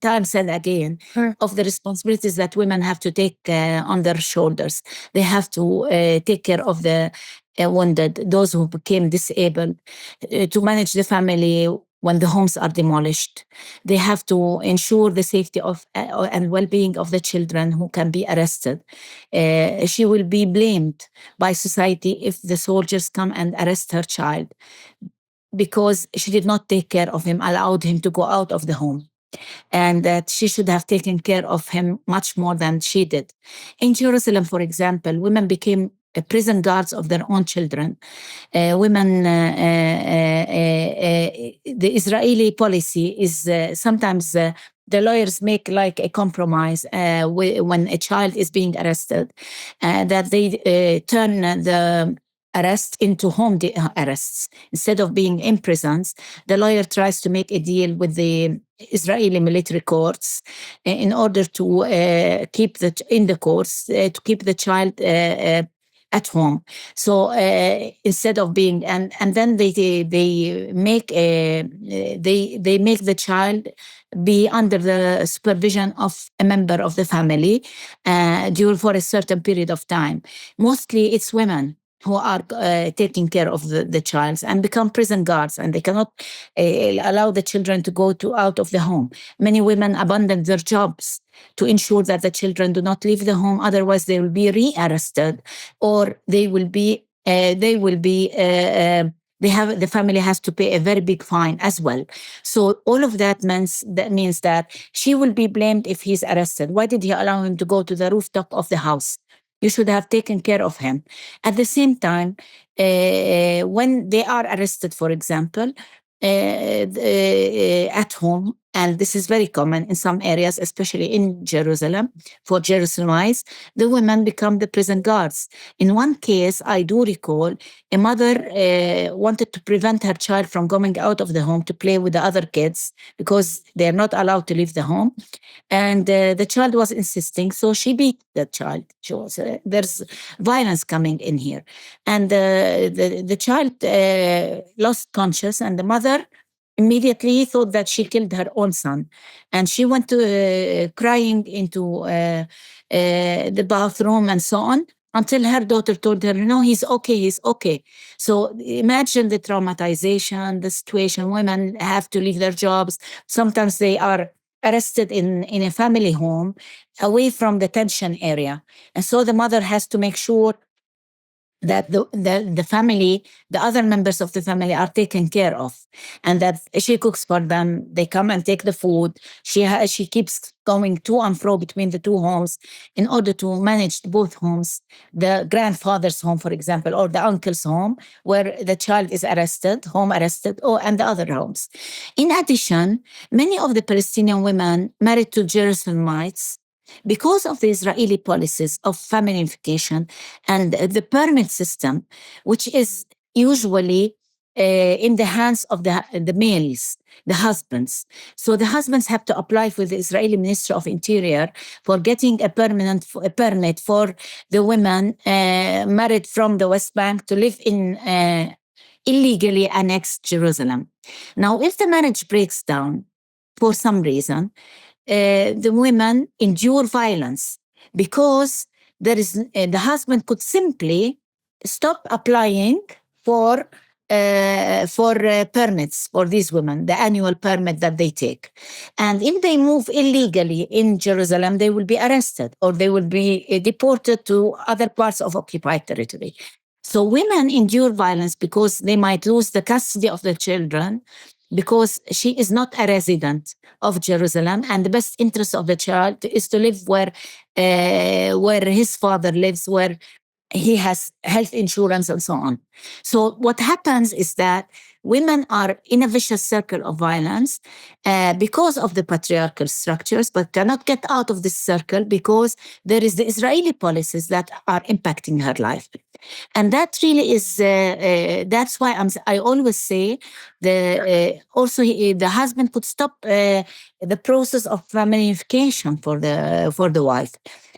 times and again of the responsibilities that women have to take on their shoulders. They have to take care of the wounded, those who became disabled, to manage the family when the homes are demolished. They have to ensure the safety of and well-being of the children who can be arrested. She will be blamed by society if the soldiers come and arrest her child because she did not take care of him, allowed him to go out of the home, and that she should have taken care of him much more than she did. In Jerusalem, for example, women became prison guards of their own children. The Israeli policy is sometimes the lawyers make like a compromise when a child is being arrested, that they turn the arrest into home arrests. Instead of being in prisons, the lawyer tries to make a deal with the Israeli military courts in order to keep in the courts, to keep the child at home. So instead of being, and then they make the child be under the supervision of a member of the family for a certain period of time. Mostly it's women who are taking care of the child and become prison guards, and they cannot allow the children to go out of the home. Many women abandon their jobs to ensure that the children do not leave the home. Otherwise, they will be re-arrested, or the family has to pay a very big fine as well. So all of that means that she will be blamed if he's arrested. Why did he allow him to go to the rooftop of the house? You should have taken care of him. At the same time, when they are arrested, for example, at home, and this is very common in some areas, especially in Jerusalem, for Jerusalemites, the women become the prison guards. In one case, I do recall, a mother wanted to prevent her child from going out of the home to play with the other kids because they're not allowed to leave the home. And the child was insisting, so she beat the child. There's violence coming in here. And the child lost conscious, and the mother immediately thought that she killed her own son. And she went to crying into the bathroom and so on, until her daughter told her, no, he's okay. So imagine the traumatization, the situation. Women have to leave their jobs. Sometimes they are arrested in a family home away from the tension area. And so the mother has to make sure that the family, the other members of the family are taken care of, and that she cooks for them. They come and take the food. She keeps going to and fro between the two homes in order to manage both homes, the grandfather's home, for example, or the uncle's home, where the child is arrested, and the other homes. In addition, many of the Palestinian women married to Jerusalemites, because of the Israeli policies of family unification and the permit system, which is usually in the hands of the males, the husbands. So the husbands have to apply for the Israeli Ministry of Interior for getting a permit for the women married from the West Bank to live in illegally annexed Jerusalem. Now, if the marriage breaks down for some reason, the women endure violence because the husband could simply stop applying for permits for these women, the annual permit that they take. And if they move illegally in Jerusalem, they will be arrested or they will be deported to other parts of occupied territory. So women endure violence because they might lose the custody of the children, because she is not a resident of Jerusalem, and the best interest of the child is to live where his father lives, where he has health insurance and so on. So what happens is that women are in a vicious circle of violence because of the patriarchal structures, but cannot get out of this circle because there is the Israeli policies that are impacting her life. And that really is, that's why I always say also the husband could stop the process of family unification for the wife.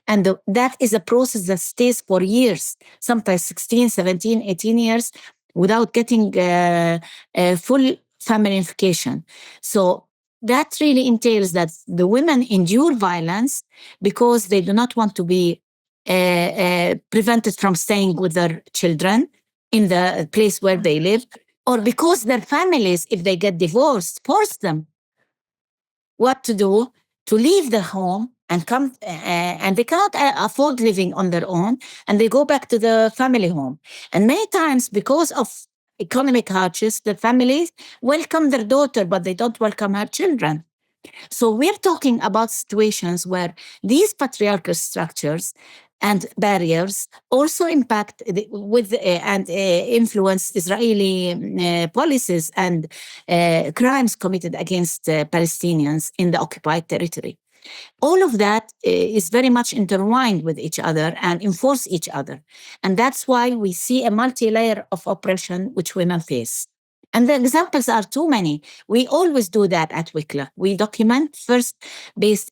And that is a process that stays for years, sometimes 16, 17, 18 years, without getting full family unification. So that really entails that the women endure violence because they do not want to be prevented from staying with their children, in the place where they live, or because their families, if they get divorced, force them what to do, to leave the home and come, and they cannot afford living on their own, and they go back to the family home. And many times, because of economic hardships, the families welcome their daughter, but they don't welcome her children. So we're talking about situations where these patriarchal structures and barriers also impact and influence Israeli policies and crimes committed against Palestinians in the occupied territory. All of that is very much intertwined with each other and enforce each other. And that's why we see a multi-layer of oppression which women face. And the examples are too many. We always do that at WCLAC. We document first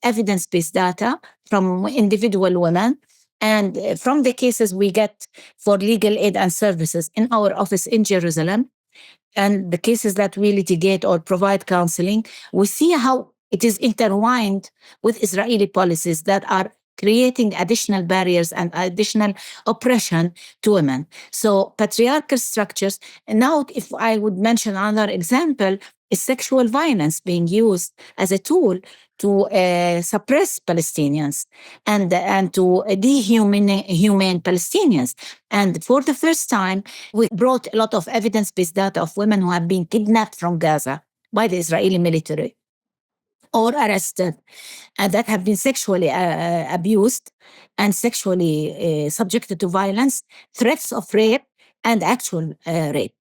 evidence-based data from individual women. And from the cases we get for legal aid and services in our office in Jerusalem, and the cases that we litigate or provide counseling, we see how it is intertwined with Israeli policies that are creating additional barriers and additional oppression to women. So patriarchal structures. And now, if I would mention another example, is sexual violence being used as a tool to suppress Palestinians and to dehumane Palestinians. And for the first time, we brought a lot of evidence-based data of women who have been kidnapped from Gaza by the Israeli military or arrested, and that have been sexually abused and sexually subjected to violence, threats of rape, and actual rape.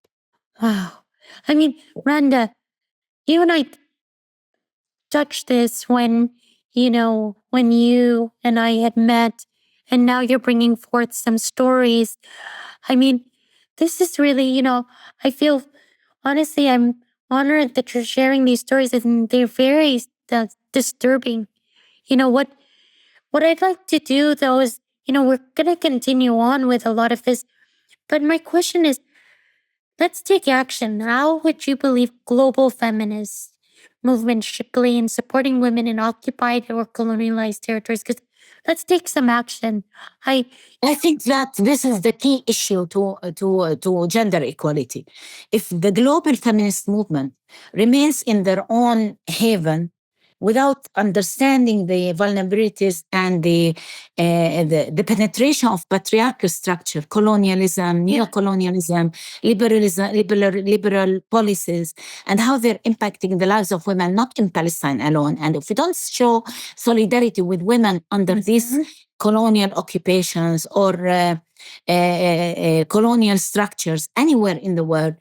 Wow. I mean, Randa, you and I touched this when you and I had met, and now you're bringing forth some stories. I mean, this is really, I feel, honestly, I'm honored that you're sharing these stories, and they're very disturbing. What I'd like to do, though, is, we're going to continue on with a lot of this, but my question is, let's take action. How would you believe global feminist movement should play in supporting women in occupied or colonialized territories? Because let's take some action. I think that this is the key issue to gender equality. If the global feminist movement remains in their own haven without understanding the vulnerabilities and the penetration of patriarchal structure, colonialism, neocolonialism, liberal policies, and how they're impacting the lives of women, not in Palestine alone. And if we don't show solidarity with women under these colonial occupations or colonial structures anywhere in the world,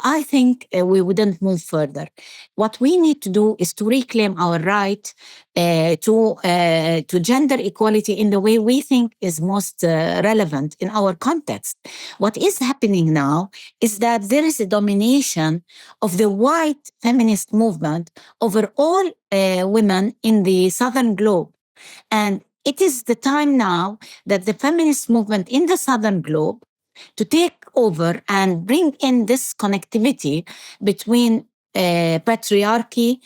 I think we wouldn't move further. What we need to do is to reclaim our right to gender equality in the way we think is most relevant in our context. What is happening now is that there is a domination of the white feminist movement over all women in the Southern globe. And it is the time now that the feminist movement in the Southern globe to take over and bring in this connectivity between patriarchy,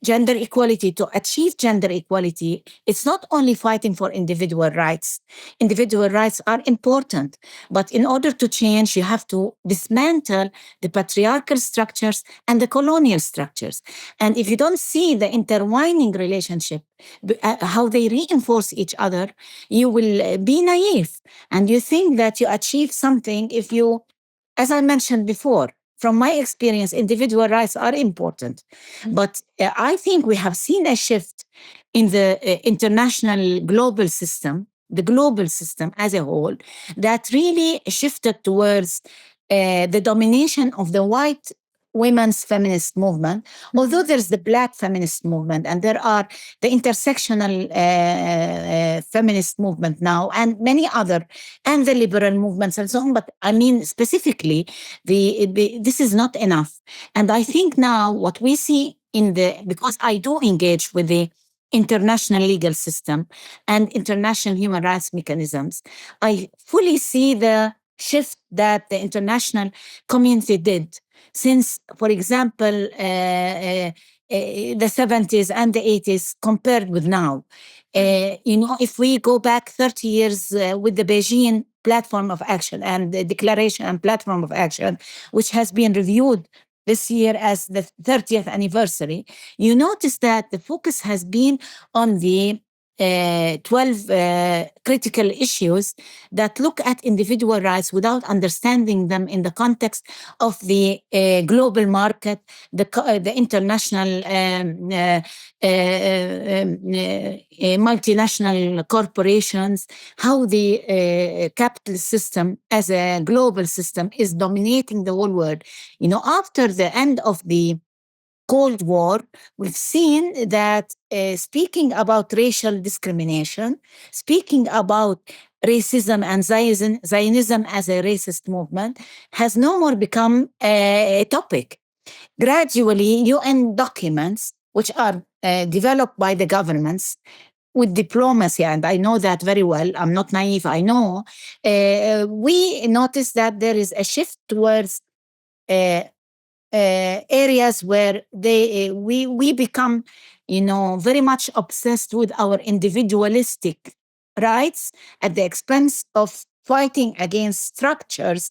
gender equality. To achieve gender equality, it's not only fighting for individual rights. Individual rights are important, but in order to change, you have to dismantle the patriarchal structures and the colonial structures. And if you don't see the intertwining relationship, how they reinforce each other, you will be naive. And you think that you achieve something if you, as I mentioned before, from my experience, individual rights are important. But I think we have seen a shift in the international global system, the global system as a whole, that really shifted towards the domination of the white women's feminist movement, although there's the Black feminist movement and there are the intersectional feminist movement now and many other, and the liberal movements and so on. But I mean, specifically, this is not enough. And I think now what we see because I do engage with the international legal system and international human rights mechanisms, I fully see the shift that the international community did since, for example, the 70s and the 80s compared with now. If we go back 30 years with the Beijing platform of action and the declaration and platform of action, which has been reviewed this year as the 30th anniversary, you notice that the focus has been on the 12 critical issues that look at individual rights without understanding them in the context of the global market, the international multinational corporations, how the capitalist system as a global system is dominating the whole world. After the end of the Cold War, we've seen that speaking about racial discrimination, speaking about racism and Zionism as a racist movement has no more become a topic. Gradually, UN documents, which are developed by the governments with diplomacy, and I know that very well, I'm not naive, I know, we notice that there is a shift towards areas where we become, very much obsessed with our individualistic rights at the expense of fighting against structures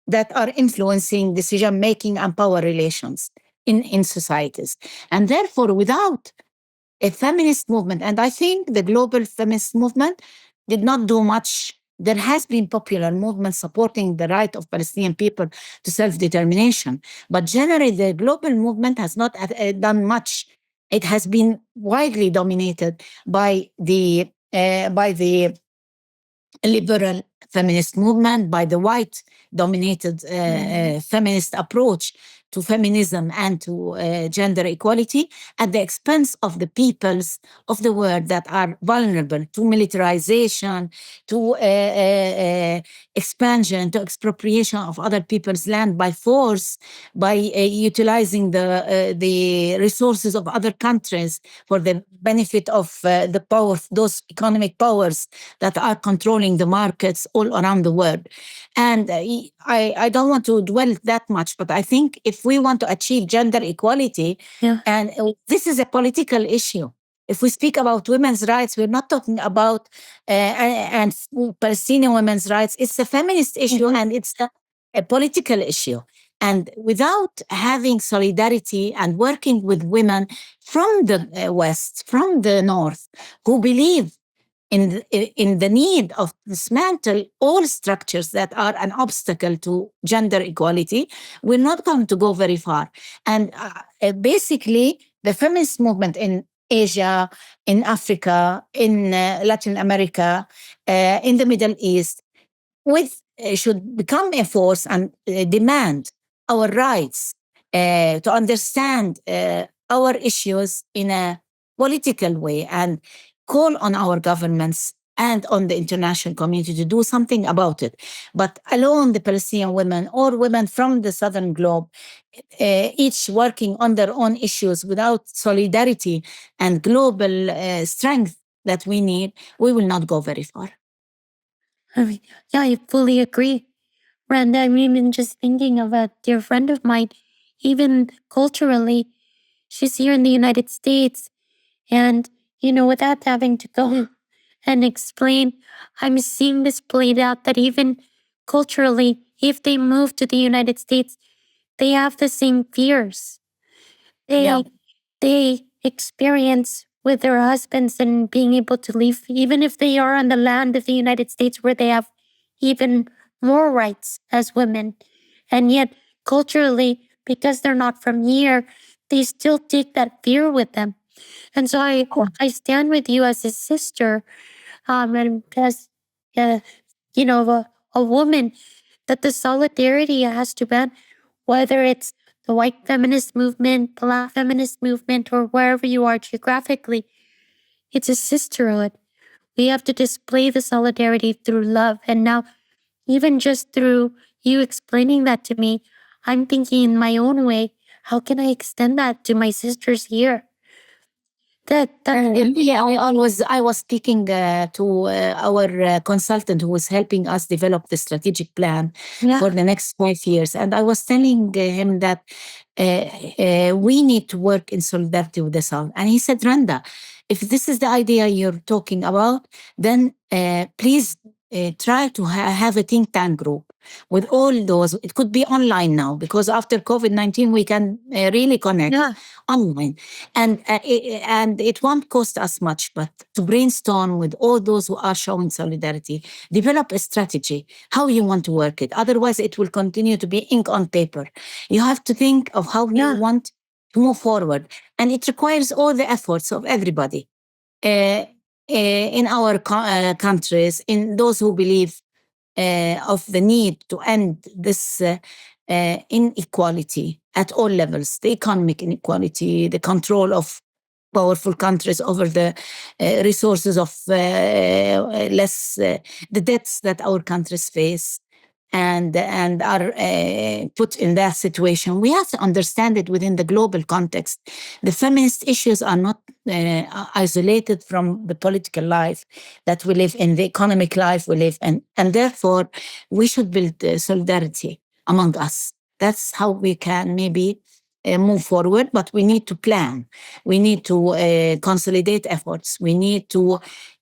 that are influencing decision-making and power relations in societies. And therefore, without a feminist movement, and I think the global feminist movement did not do much. There has been popular movements supporting the right of Palestinian people to self-determination, but generally the global movement has not done much. It has been widely dominated by the liberal feminist movement, by the white-dominated feminist approach to feminism and to gender equality, at the expense of the peoples of the world that are vulnerable to militarization, to expansion, to expropriation of other people's land by force, by utilizing the resources of other countries for the benefit of the power, those economic powers that are controlling the markets all around the world. And I don't want to dwell that much, but I think if we want to achieve gender equality, and this is a political issue. If we speak about women's rights, we're not talking about and Palestinian women's rights. It's a feminist issue, and it's a political issue. And without having solidarity and working with women from the West, from the North, who believe in the need of dismantle all structures that are an obstacle to gender equality, we're not going to go very far. And basically, the feminist movement in Asia, in Africa, in Latin America, in the Middle East, should become a force and demand our rights, to understand our issues in a political way, and call on our governments and on the international community to do something about it. But alone, the Palestinian women or women from the Southern globe, each working on their own issues without solidarity and global strength that we need, we will not go very far. I fully agree. Randa, I'm even just thinking of a dear friend of mine, even culturally, she's here in the United States, and without having to go and explain, I'm seeing this played out that even culturally, if they move to the United States, they have the same fears. They experience with their husbands and being able to leave, even if they are on the land of the United States where they have even more rights as women. And yet, culturally, because they're not from here, they still take that fear with them. And so I stand with you as a sister, and as a woman, that the solidarity has to be, whether it's the white feminist movement, Black feminist movement, or wherever you are geographically, it's a sisterhood. We have to display the solidarity through love. And now, even just through you explaining that to me, I'm thinking in my own way, how can I extend that to my sisters here? I was speaking to our consultant who was helping us develop the strategic plan for the next 5 years. And I was telling him that we need to work in solidarity with the South. And he said, Randa, if this is the idea you're talking about, then please try to have a think tank group with all those. It could be online now, because after COVID-19, we can really connect online. And it won't cost us much, but to brainstorm with all those who are showing solidarity, develop a strategy, how you want to work it. Otherwise, it will continue to be ink on paper. You have to think of how you want to move forward. And it requires all the efforts of everybody. In our countries, in those who believe of the need to end this inequality at all levels, the economic inequality, the control of powerful countries over the resources of less, the debts that our countries face and are put in that situation. We have to understand it within the global context. The feminist issues are not isolated from the political life that we live in, the economic life we live in. And therefore, we should build solidarity among us. That's how we can maybe move forward, but we need to plan. We need to consolidate efforts. We need to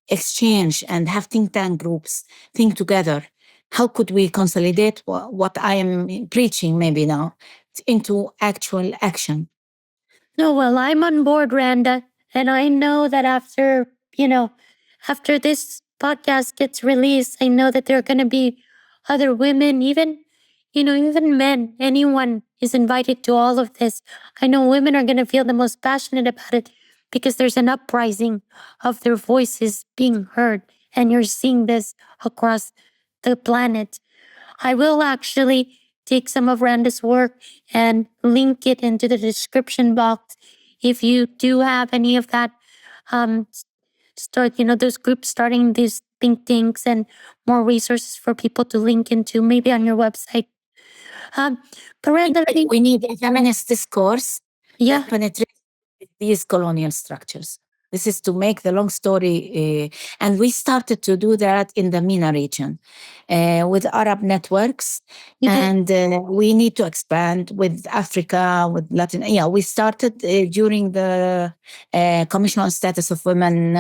exchange and have think tank groups, think together. How could we consolidate what I am preaching maybe now into actual action? No, well, I'm on board, Randa. And I know that after this podcast gets released, I know that there are going to be other women, even men, anyone is invited to all of this. I know women are going to feel the most passionate about it because there's an uprising of their voices being heard. And you're seeing this across the planet. I will actually take some of Randa's work and link it into the description box. If you do have any of that, those groups starting these think tanks and more resources for people to link into, maybe on your website. But Randa, we need a feminist discourse that penetrates these colonial structures. This is to make the long story. And we started to do that in the MENA region with Arab networks. And we need to expand with Africa, with Latin. Yeah, we started during the Commission on Status of Women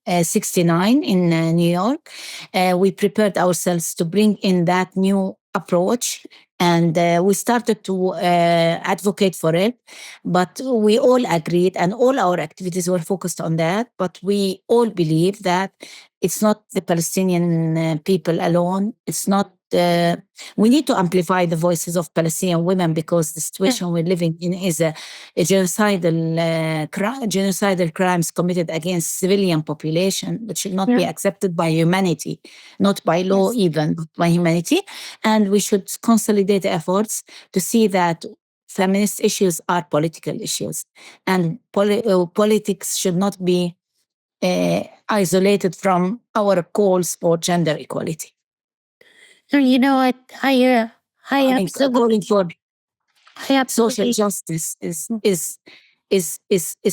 69 in New York. We prepared ourselves to bring in that new approach. And we started to advocate for it, but we all agreed and all our activities were focused on that. But we all believe that it's not the Palestinian people alone. It's not, we need to amplify the voices of Palestinian women because the situation we're living in is a genocidal crimes committed against civilian population that should not be accepted by humanity, not by law even, but by humanity. And we should consolidate efforts to see that feminist issues are political issues and politics should not be isolated from our calls for gender equality. You know what? I calling for social justice is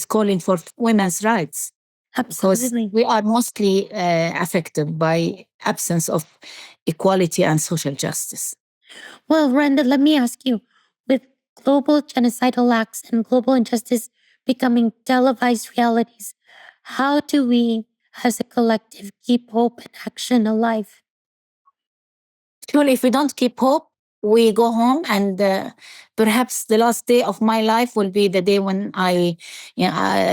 calling for women's rights. Absolutely. Because we are mostly affected by absence of equality and social justice. Well, Randa, let me ask you, with global genocidal acts and global injustice becoming televised realities, how do we as a collective keep hope and action alive? Surely, if we don't keep hope, we go home and perhaps the last day of my life will be the day when I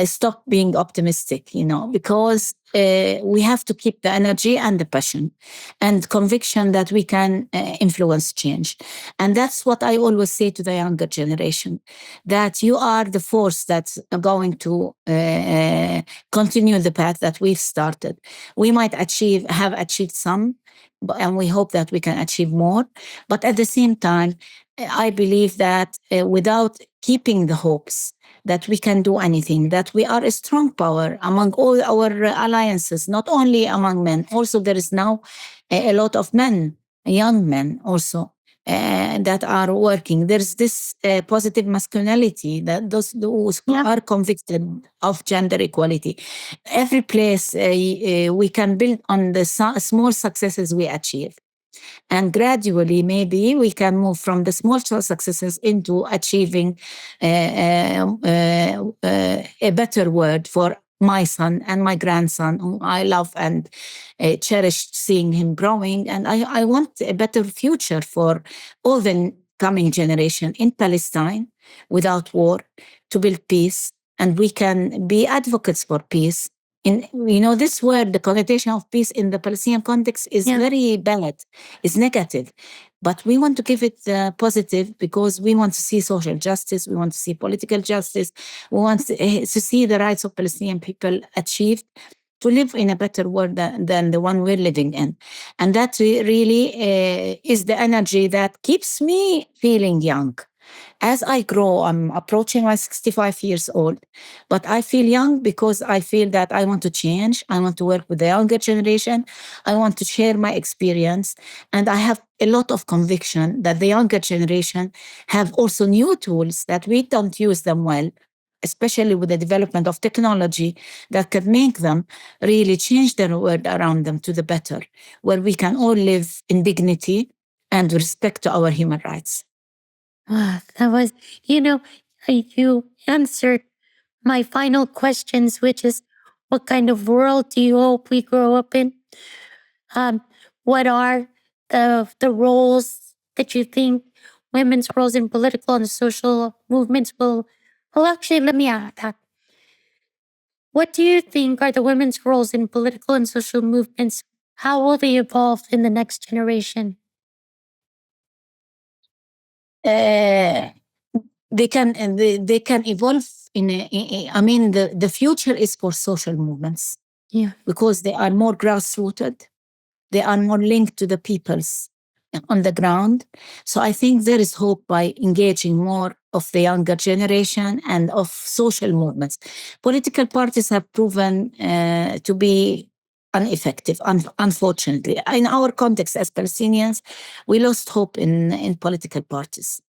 stop being optimistic, because we have to keep the energy and the passion and conviction that we can influence change. And that's what I always say to the younger generation, that you are the force that's going to continue the path that we've started. We might have achieved some, and we hope that we can achieve more. But at the same time, I believe that without keeping the hopes that we can do anything, that we are a strong power among all our alliances, not only among men. Also, there is now a lot of men, young men also, that are working. There's this positive masculinity that those are convicted of gender equality. Every place we can build on the small successes we achieve. And gradually, maybe we can move from the small successes into achieving a better world for my son and my grandson, whom I love and cherish seeing him growing. And I want a better future for all the coming generation in Palestine without war, to build peace. And we can be advocates for peace. This word, the connotation of peace in the Palestinian context is very bad, is negative. But we want to give it positive, because we want to see social justice, we want to see political justice, we want to see the rights of Palestinian people achieved, to live in a better world than the one we're living in. And that really is the energy that keeps me feeling young. As I grow, I'm approaching my 65 years old, but I feel young because I feel that I want to change. I want to work with the younger generation. I want to share my experience. And I have a lot of conviction that the younger generation have also new tools that we don't use them well, especially with the development of technology that could make them really change their world around them to the better, where we can all live in dignity and respect to our human rights. That was, you answered my final questions, which is, what kind of world do you hope we grow up in? What are the roles that you think women's roles in political and social movements will actually, let me add that. What do you think are the women's roles in political and social movements? How will they evolve in the next generation? They can evolve the future is for social movements. Yeah. Because they are more grassrooted, they are more linked to the peoples on the ground. So I think there is hope by engaging more of the younger generation and of social movements. Political parties have proven to be ineffective, unfortunately. In our context as Palestinians, we lost hope in political parties,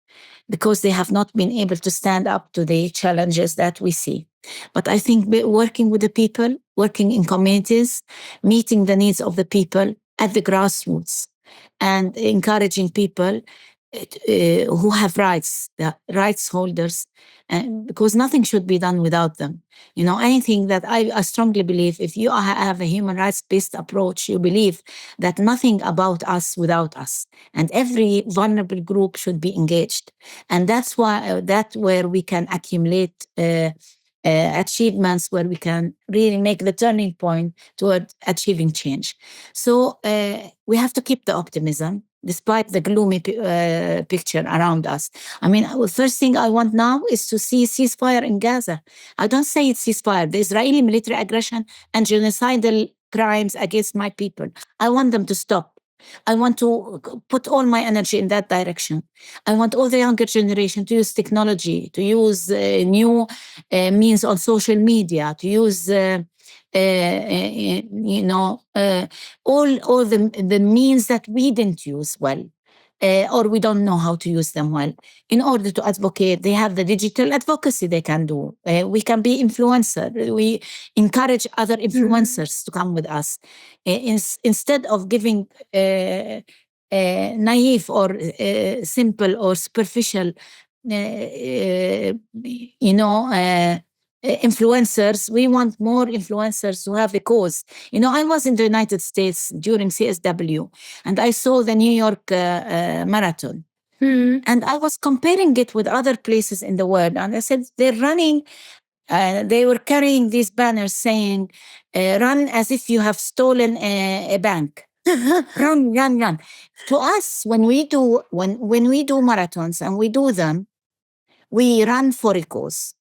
because they have not been able to stand up to the challenges that we see. But I think working with the people, working in communities, meeting the needs of the people at the grassroots, and encouraging people who have rights, the rights holders, because nothing should be done without them. Anything that I strongly believe, if you have a human rights-based approach, you believe that nothing about us without us, and every vulnerable group should be engaged. And that's where we can accumulate achievements, where we can really make the turning point toward achieving change. So we have to keep the optimism despite the gloomy picture around us. The first thing I want now is to see ceasefire in Gaza. I don't say it's ceasefire. The Israeli military aggression and genocidal crimes against my people, I want them to stop. I want to put all my energy in that direction. I want all the younger generation to use technology, to use new means on social media, to use all the means that we didn't use well, or we don't know how to use them well, in order to advocate. They have the digital advocacy they can do. We can be influencer. We encourage other influencers to come with us. Instead of giving naive or simple or superficial, influencers, we want more influencers who have a cause. I was in the United States during CSW, and I saw the New York Marathon. And I was comparing it with other places in the world. And I said, they're running, they were carrying these banners saying, run as if you have stolen a bank. Run. To us, when we do marathons and we do them, we run for a cause.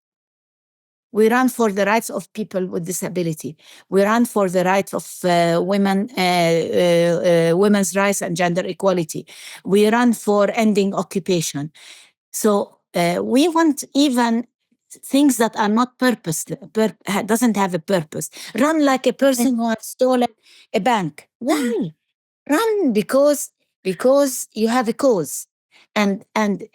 We run for the rights of people with disability. We run for the rights of women's rights and gender equality. We run for ending occupation. So we want even things that are not doesn't have a purpose. Run like a person who has stolen a bank. Why? Run because you have a cause. And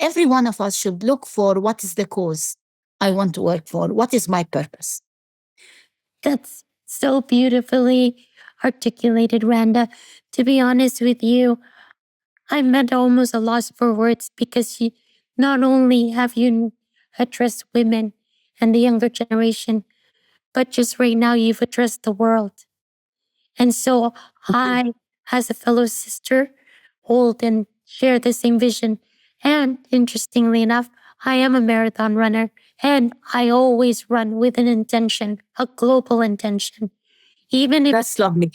every one of us should look for what is the cause I want to work for. What is my purpose? That's so beautifully articulated, Randa. To be honest with you, I'm at almost a loss for words, because not only have you addressed women and the younger generation, but just right now you've addressed the world. And so I, as a fellow sister, hold and share the same vision. And interestingly enough, I am a marathon runner, and I always run with an intention, a global intention. Even if That's lovely.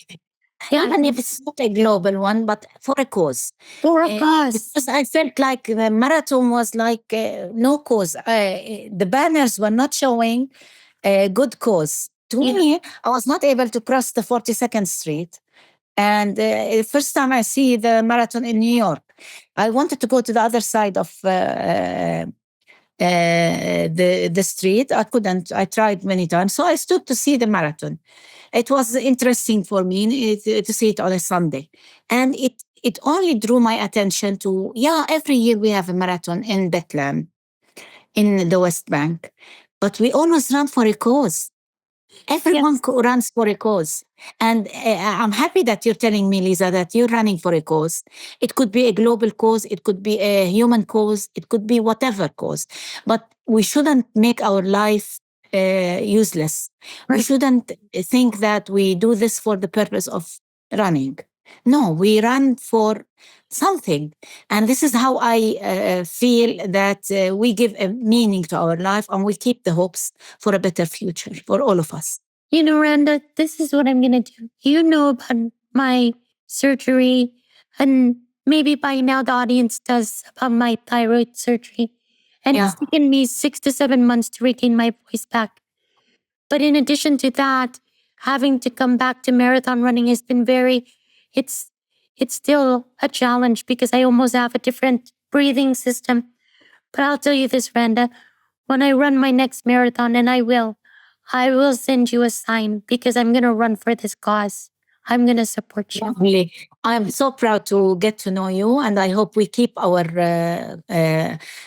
Yeah. Even if it's not a global one, but for a cause. for a cause. Because I felt like the marathon was like no cause. The banners were not showing a good cause. To me, I was not able to cross the 42nd Street. And the first time I see the marathon in New York, I wanted to go to the other side of the street. I couldn't. I tried many times. So I stood to see the marathon. It was interesting for me to see it on a Sunday. And it only drew my attention to, every year we have a marathon in Bethlehem, in the West Bank. But we always run for a cause. Everyone runs for a cause. And I'm happy that you're telling me, Lisa, that you're running for a cause. It could be a global cause. It could be a human cause. It could be whatever cause. But we shouldn't make our life useless. We shouldn't think that we do this for the purpose of running. No, we run for something. And this is how I feel that we give a meaning to our life, and we keep the hopes for a better future for all of us. You know, Randa, this is what I'm going to do. You know about my surgery, and maybe by now the audience does, about my thyroid surgery. And it's taken me 6 to 7 months to regain my voice back. But in addition to that, having to come back to marathon running has been it's still a challenge because I almost have a different breathing system. But I'll tell you this, Randa, when I run my next marathon, and I will send you a sign because I'm going to run for this cause. I'm going to support you. Lovely. I'm so proud to get to know you, and I hope we keep our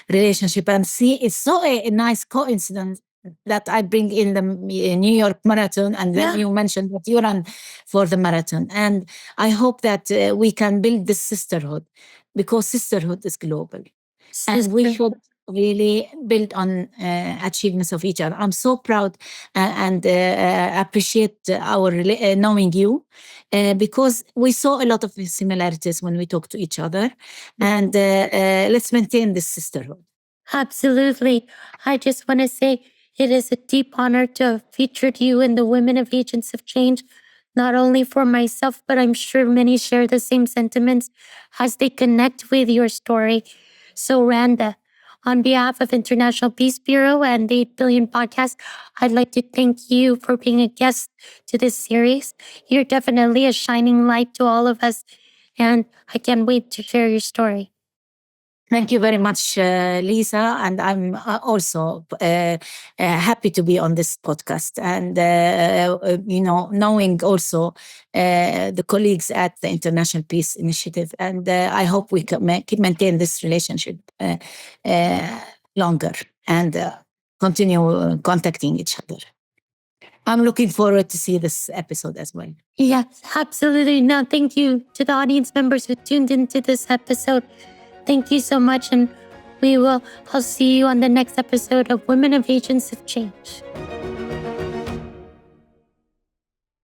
relationship. And see, it's so a nice coincidence that I bring in the New York Marathon, and then you mentioned that you run for the marathon. And I hope that we can build this sisterhood, because sisterhood is global. And we should really build on achievements of each other. I'm so proud and appreciate our knowing you because we saw a lot of similarities when we talk to each other. And let's maintain this sisterhood. Absolutely. I just want to say it is a deep honor to have featured you in the Women of Agents of Change, not only for myself, but I'm sure many share the same sentiments as they connect with your story. So, Randa, on behalf of International Peace Bureau and the 8 Billion Podcast, I'd like to thank you for being a guest to this series. You're definitely a shining light to all of us, and I can't wait to share your story. Thank you very much, Lisa. And I'm also happy to be on this podcast. And, knowing also the colleagues at the International Peace Initiative. And I hope we can maintain this relationship longer and continue contacting each other. I'm looking forward to see this episode as well. Yes, absolutely. Now, thank you to the audience members who tuned into this episode. Thank you so much, and I'll see you on the next episode of Women of Agents of Change.